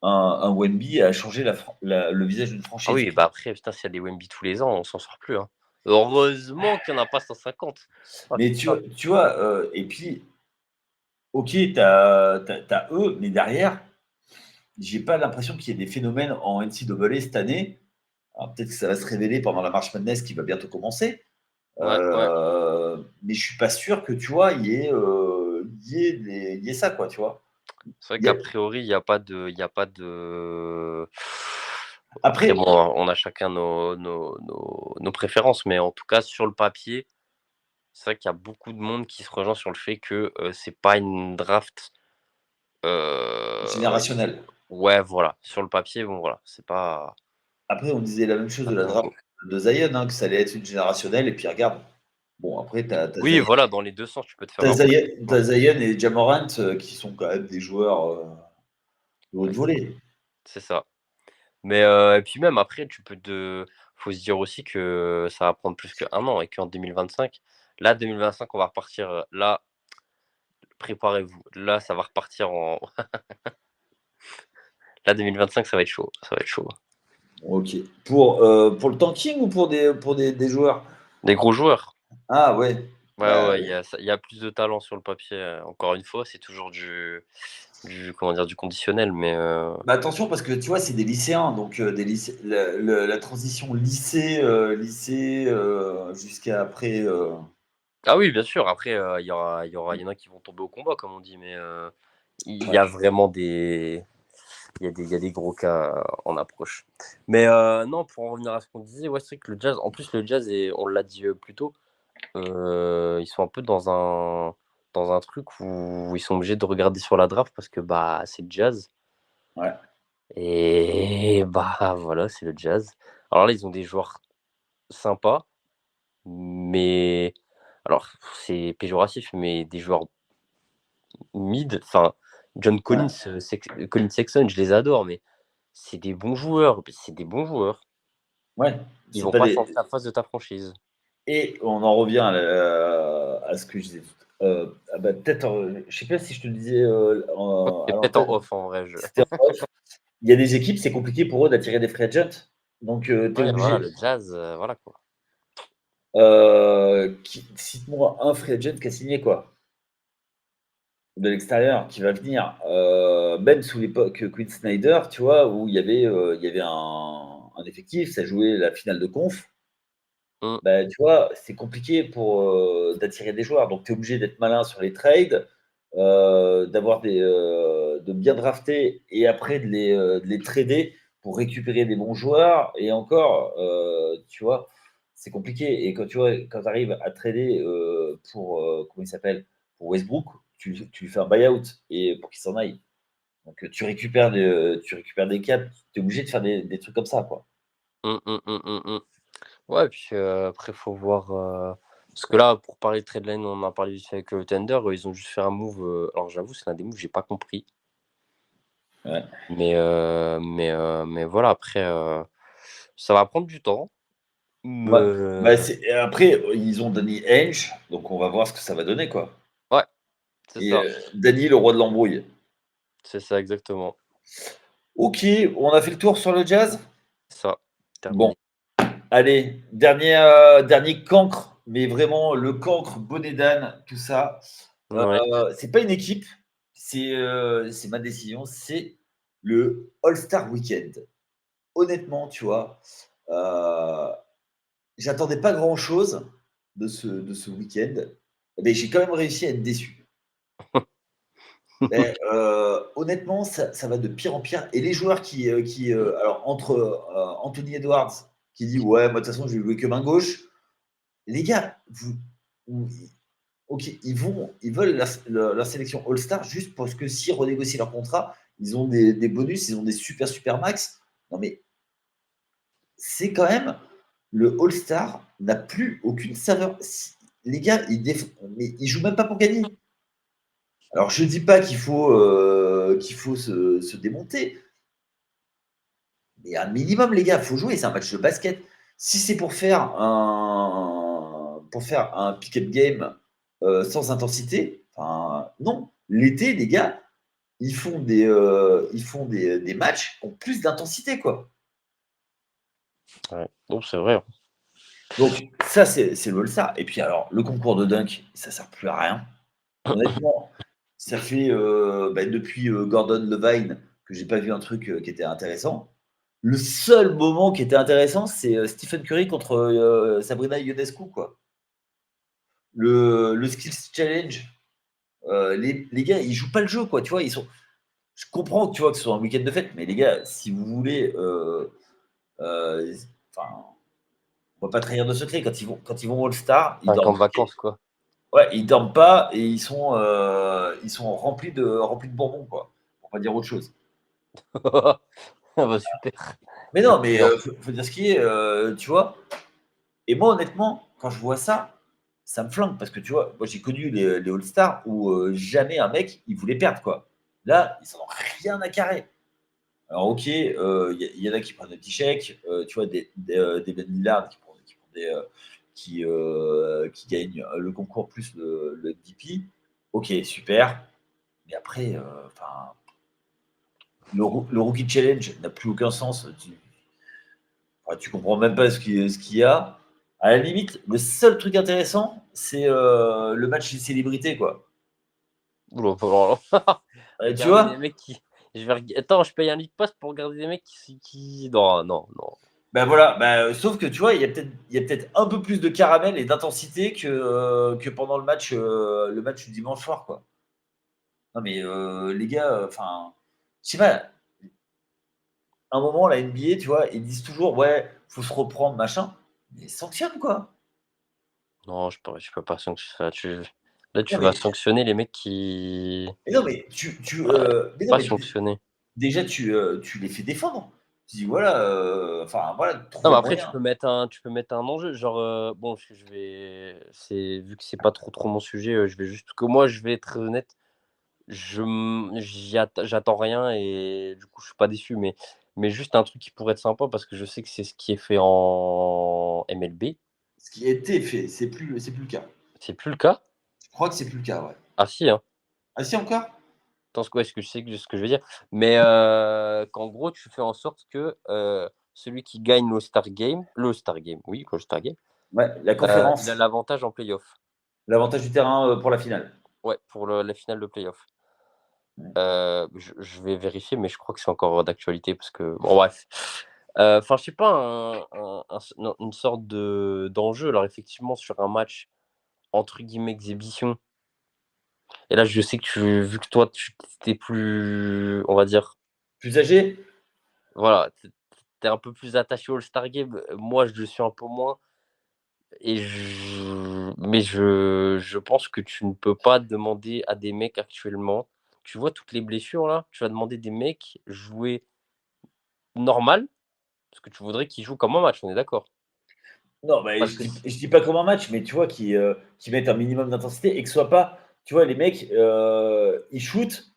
un Wemby a changé le visage d'une Ah franchise. oui, bah après, putain, s'il y a des Wemby tous les ans, on s'en sort plus, hein. Heureusement qu'il n'y en a pas 150. Ah Mais putain. tu vois, et puis, ok, t'as eux, mais derrière, j'ai pas l'impression qu'il y ait des phénomènes en NCAA cette année. Alors peut-être que ça va se révéler pendant la March Madness qui va bientôt commencer. Ouais, ouais. Mais je suis pas sûr que tu vois, il y ait ça, quoi, tu vois. C'est vrai Il y qu'a a- priori, il y a pas de. Il y a pas de. Après, bon, Après, on a chacun nos préférences, mais en tout cas, sur le papier, c'est vrai qu'il y a beaucoup de monde qui se rejoint sur le fait que c'est pas une draft. euh, générationnel. Ouais, voilà. Sur le papier, bon, voilà. C'est pas. Après, on disait la même chose Pas de la top. draft de Zion, hein, que ça allait être une générationnelle, et puis regarde. Bon, après, Oui, voilà, dans les deux sens, tu peux te faire t'as avoir. Zion, t'as Zion et Jamorant qui sont quand même des joueurs de haute Ouais, volée. c'est ça. Mais et puis même après, faut se dire aussi que ça va prendre plus qu'1 an et qu'en 2025, là, 2025, on va repartir, là, préparez-vous. Là, ça va repartir en là, 2025, ça va être chaud, ça va être chaud. Ok. Pour le tanking ou pour des joueurs? Des gros joueurs. Ah ouais. Ouais, Bah, ouais, il y a plus de talent sur le papier, encore une fois, c'est toujours du comment dire? Du conditionnel, mais bah, attention parce que tu vois, c'est des lycéens, donc la transition lycée jusqu'à après. ah oui, bien sûr, après, il y en a qui vont tomber au combat, comme on dit, mais il y Ouais. a vraiment il y a des gros cas en approche. Mais non, pour en revenir à ce qu'on disait, ouais, c'est vrai que le jazz, en plus, le jazz, et on l'a dit plus tôt, ils sont un peu dans un truc où ils sont obligés de regarder sur la draft parce que bah, c'est le jazz. Ouais. Et bah voilà, c'est le jazz. Alors là, ils ont des joueurs sympas, mais alors c'est péjoratif, mais des joueurs mid, enfin, John Collins, Ouais. Colin Sexton, je les adore, mais c'est des bons joueurs, c'est des bons joueurs. Ouais. Ils C'est vont pas pas changer des. la face de ta franchise. Et on en revient à ce que je disais. Ah bah, peut-être, je sais pas si je te le disais à C'est peut-être en l'antenne. off en vrai. C'était en off. Il y a des équipes, c'est compliqué pour eux d'attirer des free agents. Donc, tu es Ouais, voilà, obligé. le jazz, voilà quoi. Cite-moi un free agent qui a signé quoi de l'extérieur qui va venir. Même sous l'époque Quinn Snyder, tu vois, où il y avait un effectif, ça jouait la finale de conf. Mmh, Bah, tu vois, c'est compliqué d'attirer des joueurs. Donc, tu es obligé d'être malin sur les trades, de bien drafter et après de les trader pour récupérer des bons joueurs. Et encore, tu vois, c'est compliqué. Et quand tu arrives à trader comment il s'appelle, pour Westbrook, tu lui fais un buyout et pour qu'il s'en aille. Donc, tu récupères des caps. Tu es obligé de faire des trucs comme ça, quoi. mmh, mmh, mmh, mmh, mmh. Ouais, puis après, faut voir. Parce que là, pour parler de trade line, on en a parlé vite fait avec Thunder. Ils ont juste fait un move. Alors, j'avoue, c'est l'un des moves que j'ai pas compris. Ouais. Mais voilà, après, ça va prendre du temps. Bah, bah, Mais après, ils ont Danny Ainge, donc on va voir ce que ça va donner, quoi. ouais, c'est Et ça. Danny, le roi de l'embrouille. C'est ça, exactement. Ok, on a fait le tour sur le jazz. C'est ça, Bon, terminé. allez, dernier cancre, mais vraiment le cancre, bonnet d'âne, tout ça. Ouais. C'est pas une équipe, c'est ma décision, c'est le All-Star Weekend. Honnêtement, tu vois, euh, j'attendais pas grand-chose de ce week-end, mais j'ai quand même réussi à être déçu. Mais, honnêtement, ça va de pire en pire. Et les joueurs alors entre Anthony Edwards qui dit ouais, moi de toute façon je vais jouer que main gauche. Les gars, où ok, ils veulent la sélection All-Star juste parce que s'ils renégocient leur contrat, ils ont des bonus, ils ont des super super max. Non mais c'est quand même le All-Star n'a plus aucune saveur. Les gars, mais ils jouent même pas pour gagner. Alors je dis pas qu'il faut se démonter, mais un minimum les gars, faut jouer. C'est un match de basket. Si c'est pour faire un pick-up game sans intensité, enfin non. L'été, les gars, ils font des matchs qui ont plus d'intensité, quoi. Ouais. Donc c'est vrai. Donc, ça, c'est le All-Star. Et puis, alors, le concours de dunk, ça sert plus à rien. Honnêtement, ça fait depuis Gordon Levine que j'ai pas vu un truc qui était intéressant. Le seul moment qui était intéressant, c'est Stephen Curry contre Sabrina Ionescu, quoi. Le Skills Challenge, les gars, ils jouent pas le jeu, quoi. Tu vois, je comprends que tu vois que ce soit un week-end de fête, mais les gars, si vous voulez, enfin, on va pas trahir de secret. Quand ils vont au All-Star, ils Un camp dorment. de vacances, quoi. Ouais, ils dorment pas et ils sont remplis de bonbons, quoi. Pour pas dire autre chose. Ah bah super. Mais non, mais Excellent. faut dire ce qui est, tu vois. Et moi, honnêtement, quand je vois ça, ça me flingue parce que tu vois, moi j'ai connu les All-Stars où jamais un mec il voulait perdre, quoi. Là, ils en ont rien à carrer. Alors, ok, y en a qui prennent des petits chèques, tu vois, des Ben Lillard qui gagnent le concours plus le MVP. Ok, super. Mais après, enfin, le Rookie Challenge n'a plus aucun sens. Enfin, tu comprends même pas ce qu'il y a. À la limite, le seul truc intéressant, c'est le match des célébrités, quoi. Oula, alors là, Tu regarder des vois. mecs qui. Attends, je paye un League Pass pour regarder des mecs qui... Non, non, non. Ben voilà, sauf que tu vois, il y a peut-être un peu plus de caramel et d'intensité que pendant le match du dimanche soir, quoi. Non mais les gars, enfin, je sais pas, à un moment, la NBA, tu vois, ils disent toujours, ouais, faut se reprendre, machin, mais sanctionne, quoi. Non, je peux pas sanctionner ça. Là, Non tu vas mais, sanctionner les mecs qui. mais non mais mais non Pas mais sanctionner. déjà tu les fais défendre. Tu dis voilà, enfin voilà, Non, trouve mais un après, moyen. tu peux mettre un enjeu. Genre, bon, vu que c'est pas trop mon sujet, je vais juste. Que moi, je vais être très honnête. J'attends rien et du coup, je suis pas déçu. Mais juste un truc qui pourrait être sympa parce que je sais que c'est ce qui est fait en MLB. Ce qui a été fait, c'est plus le cas. C'est plus le cas? Je crois que c'est plus le cas, ouais. Ah si, hein. Ah si encore? Attends, est-ce que je sais ce que je veux dire? Mais qu'en gros, tu fais en sorte que celui qui gagne l'All-Star Game, oui, l'All-Star Game, Ouais, la il a conférence, l'avantage en playoff. l'avantage du terrain pour la finale. Ouais, pour la finale de playoff. Ouais. Je vais vérifier, mais je crois que c'est encore d'actualité parce que bon, bref. Enfin, je sais pas, non, une sorte d'enjeu. Alors, effectivement, sur un match entre guillemets exhibition, et là, je sais que vu que toi, tu es plus, on va dire, Plus âgé? voilà, tu es un peu plus attaché au All-Star Game. Moi, je le suis un peu moins. Mais je pense que tu ne peux pas demander à des mecs actuellement. Tu vois toutes les blessures là? Tu vas demander des mecs jouer normal, parce que tu voudrais qu'ils jouent comme un match, on est d'accord? Non, Parce que s je dis pas comme un match, mais tu vois, qui mettent un minimum d'intensité et que ce soit pas, tu vois, les mecs, ils shootent,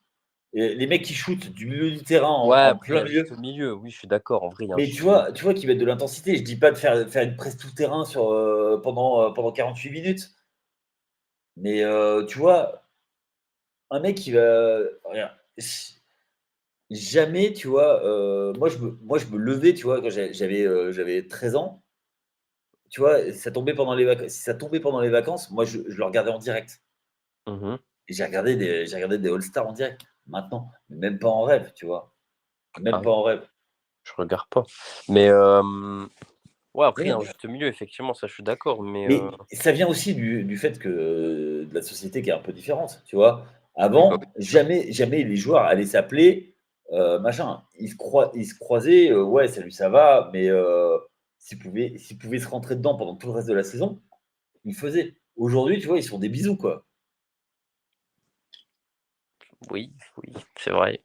et les mecs qui shootent du milieu du terrain Ouais, en après il y plein a un juste milieu. milieu. Oui, je suis d'accord, en vrai, il y a un Mais juste milieu. tu vois, qui mettent de l'intensité. Je dis pas de faire une presse tout terrain pendant 48 minutes. Mais tu vois, un mec qui va. Regarde, jamais, tu vois, moi, je me levais, tu vois, quand j'avais 13 ans. Tu vois, ça tombait pendant les vacances. Si ça tombait pendant les vacances, moi, je le regardais en direct. Mmh. Et j'ai regardé des All-Stars en direct. Maintenant, même pas en rêve, tu vois. Même Ah pas oui, en rêve. je regarde pas. Mais ouais, Mais après il y a non, un juste milieu, effectivement, ça je suis d'accord, mais mais ça vient aussi du fait de la société qui est un peu différente, tu vois. oui, bah, oui, Avant, bien sûr. jamais les joueurs allaient s'appeler machin. Ils se croisaient, ouais, salut, ça va, mais s'ils pouvaient se rentrer dedans pendant tout le reste de la saison, ils le faisaient. Aujourd'hui, tu vois, ils se font des bisous, quoi. Oui, oui, c'est vrai.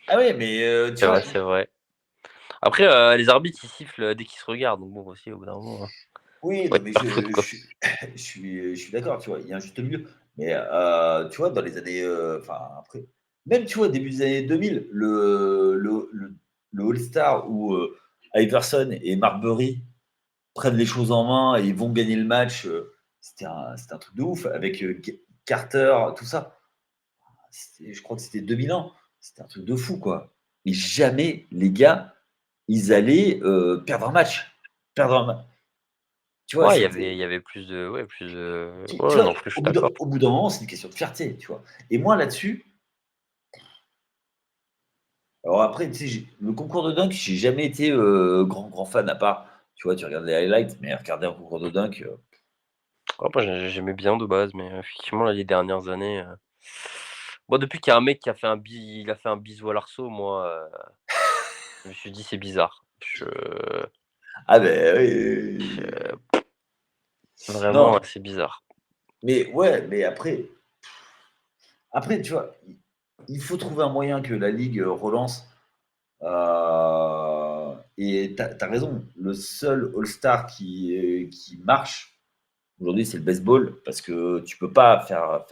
Ah ouais, mais tu C'est vois, vrai, c'est vrai. Après, les arbitres, ils sifflent, dès qu'ils se regardent, donc bon aussi au bout d'un moment, oui, faut non, être mais faire foot, je quoi. suis, je suis d'accord, tu vois, il y a un juste milieu. Mais tu vois, dans les années, enfin après, même tu vois, début des années 2000, le All-Star où Iverson et Marbury prennent les choses en main et ils vont gagner le match, c'était un truc de ouf avec Carter, tout ça. Je crois que c'était 2001. C'était un truc de fou, quoi. Et jamais les gars, ils allaient perdre un match. Perdre un match. Tu vois, Ouais, c'était. il y avait plus de ouais, plus de Tu ouais, vois, non, plus je suis d'accord. au bout d'un moment, c'est une question de fierté, tu vois. Et moi, là-dessus, alors après, tu sais, le concours de dunk, j'ai jamais été grand fan, à part, tu vois, tu regardes les highlights, mais regarder un concours de dunk, Ouais, moi j'aimais bien de base, mais effectivement là, les dernières années, moi depuis qu'il y a un mec qui a fait il a fait un bisou à l'arceau, moi, je me suis dit: «C'est bizarre». ah ben oui, Je oui, oui. vraiment, Non, c'est bizarre. mais ouais, mais après, tu vois, il faut trouver un moyen que la Ligue relance. Et tu as raison, le seul All-Star qui marche aujourd'hui, c'est le baseball, parce que tu peux pas faire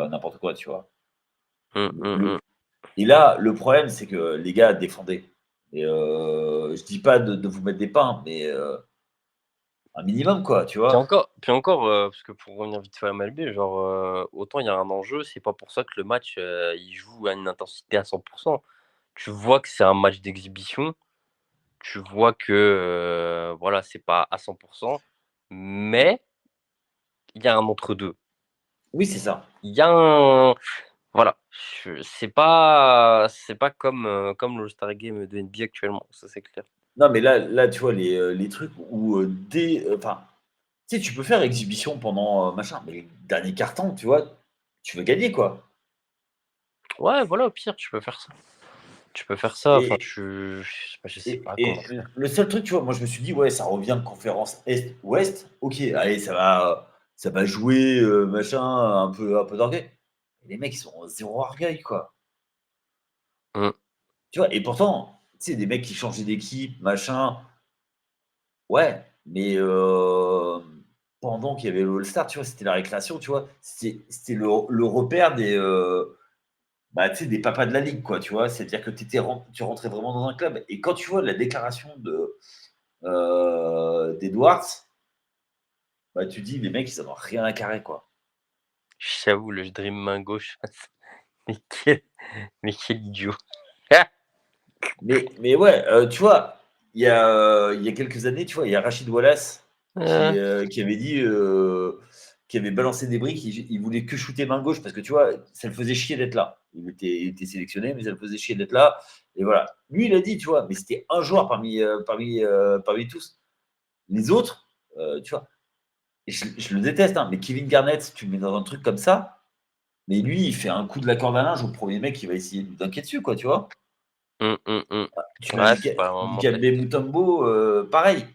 n'importe quoi, tu vois. Le, Mmh. et là, le problème, c'est que les gars défendaient. Et je dis pas de vous mettre des pains, mais un minimum, quoi, tu vois. Puis encore, parce que pour revenir vite fait à MLB, genre, autant il y a un enjeu, c'est pas pour ça que le match, il joue à une intensité à 100. Tu vois que c'est un match d'exhibition, tu vois que, voilà, c'est pas à 100, mais il y a un entre 2. Oui, c'est ça. Il y a un voilà, c'est pas comme, comme l'All-Star Game de NBA actuellement, ça c'est clair. Non, mais là, tu vois, les trucs où enfin, tu sais, tu peux faire exhibition pendant machin, mais le dernier carton, tu vois, tu veux gagner, quoi. Ouais, voilà, au pire, tu peux faire ça. Tu peux faire ça, enfin, Et, je sais pas comment et faire. le seul truc, tu vois, moi, je me suis dit, ouais, ça revient de conférence Est-Ouest. Ok, allez, ça va jouer, machin, un peu d'orgueil. Les mecs, ils sont zéro orgueil, quoi. Mmh. Tu vois, et pourtant, tu sais, des mecs qui changeaient d'équipe, machin, ouais, mais pendant qu'il y avait le All-Star, tu vois, c'était la récréation, tu vois, c'était le repère des, bah, tu sais, des papas de la ligue, quoi, tu vois. C'est-à-dire que tu rentrais vraiment dans un club. Et quand tu vois la déclaration d'Edwards, bah, tu dis, les mecs, ils en ont rien à carrer, quoi. J'avoue, le dream main gauche, mais quel mais quel idiot. Mais ouais, tu vois, il y a quelques années, tu vois, il y a Rachid Wallace Heu, qui avait dit, qui avait balancé des briques, il voulait que shooter main gauche parce que tu vois, ça le faisait chier d'être là. Il était sélectionné, mais ça le faisait chier d'être là. Et voilà. Lui, il a dit, tu vois, mais c'était un joueur parmi tous. Les autres, tu vois, et je le déteste, hein, mais Kevin Garnett, tu le mets dans un truc comme ça, mais lui, il fait un coup de la corde à linge au premier mec qui va essayer de lui dunker dessus, quoi, tu vois. mmh. Tu mets Ouais, c'est pas vraiment Dikembe mentalité. Mutombo, pareil.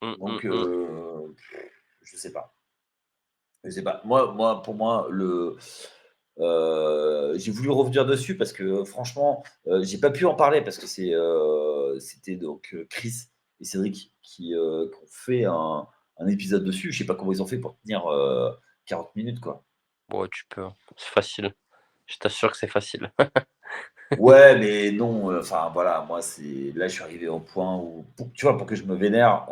Donc, Mmh. je sais pas. Je sais pas. Pour moi, j'ai voulu revenir dessus parce que franchement, j'ai pas pu en parler parce que c'était donc Chris et Cédric qui ont fait un épisode dessus. Je sais pas comment ils ont fait pour tenir 40 minutes, quoi. Ouais, tu peux, hein. C'est facile. Je t'assure que c'est facile. Ouais, mais non, enfin voilà, moi c'est là je suis arrivé au point où tu vois, pour que je me vénère,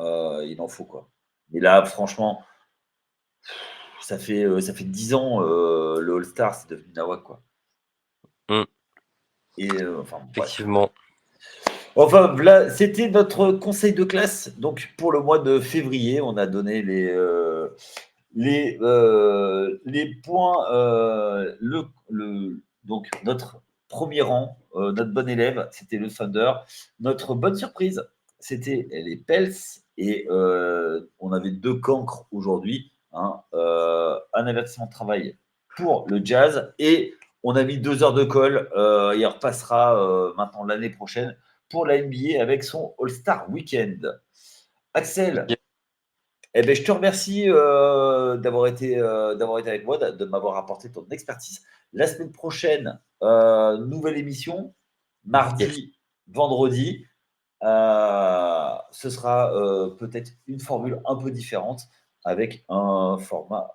il en faut, quoi. Mais là, franchement, ça fait 10 ans, le All-Star, c'est devenu nawak, quoi. Mmh, Et enfin bref. effectivement. Enfin voilà, c'était notre conseil de classe. Donc pour le mois de février, on a donné les points, donc notre premier rang, notre bon élève, c'était le Thunder. Notre bonne surprise, c'était les Pels. Et on avait 2 cancres aujourd'hui, hein, un avertissement de travail pour le Jazz. Et on a mis 2 heures de colle. Il repassera maintenant l'année prochaine pour la NBA avec son All-Star Weekend. Axel, OK. eh ben, je te remercie d'avoir été avec moi, de m'avoir apporté ton expertise. La semaine prochaine, nouvelle émission, mardi, vendredi. Ce sera peut-être une formule un peu différente avec un format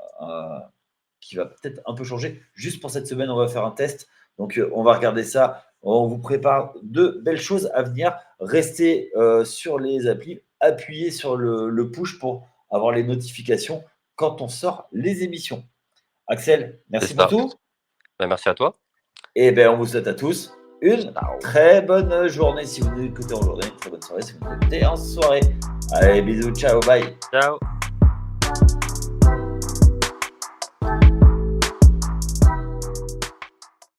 qui va peut-être un peu changer. Juste pour cette semaine, on va faire un test. Donc, on va regarder ça. On vous prépare de belles choses à venir. Restez sur les applis, appuyez sur le push pour avoir les notifications quand on sort les émissions. Axel, merci pour tout. Ben, merci à toi. Et ben, on vous souhaite à tous une très bonne journée si vous nous écoutez en journée, une très bonne soirée si vous nous écoutez en soirée. Allez, bisous, ciao, bye. Ciao.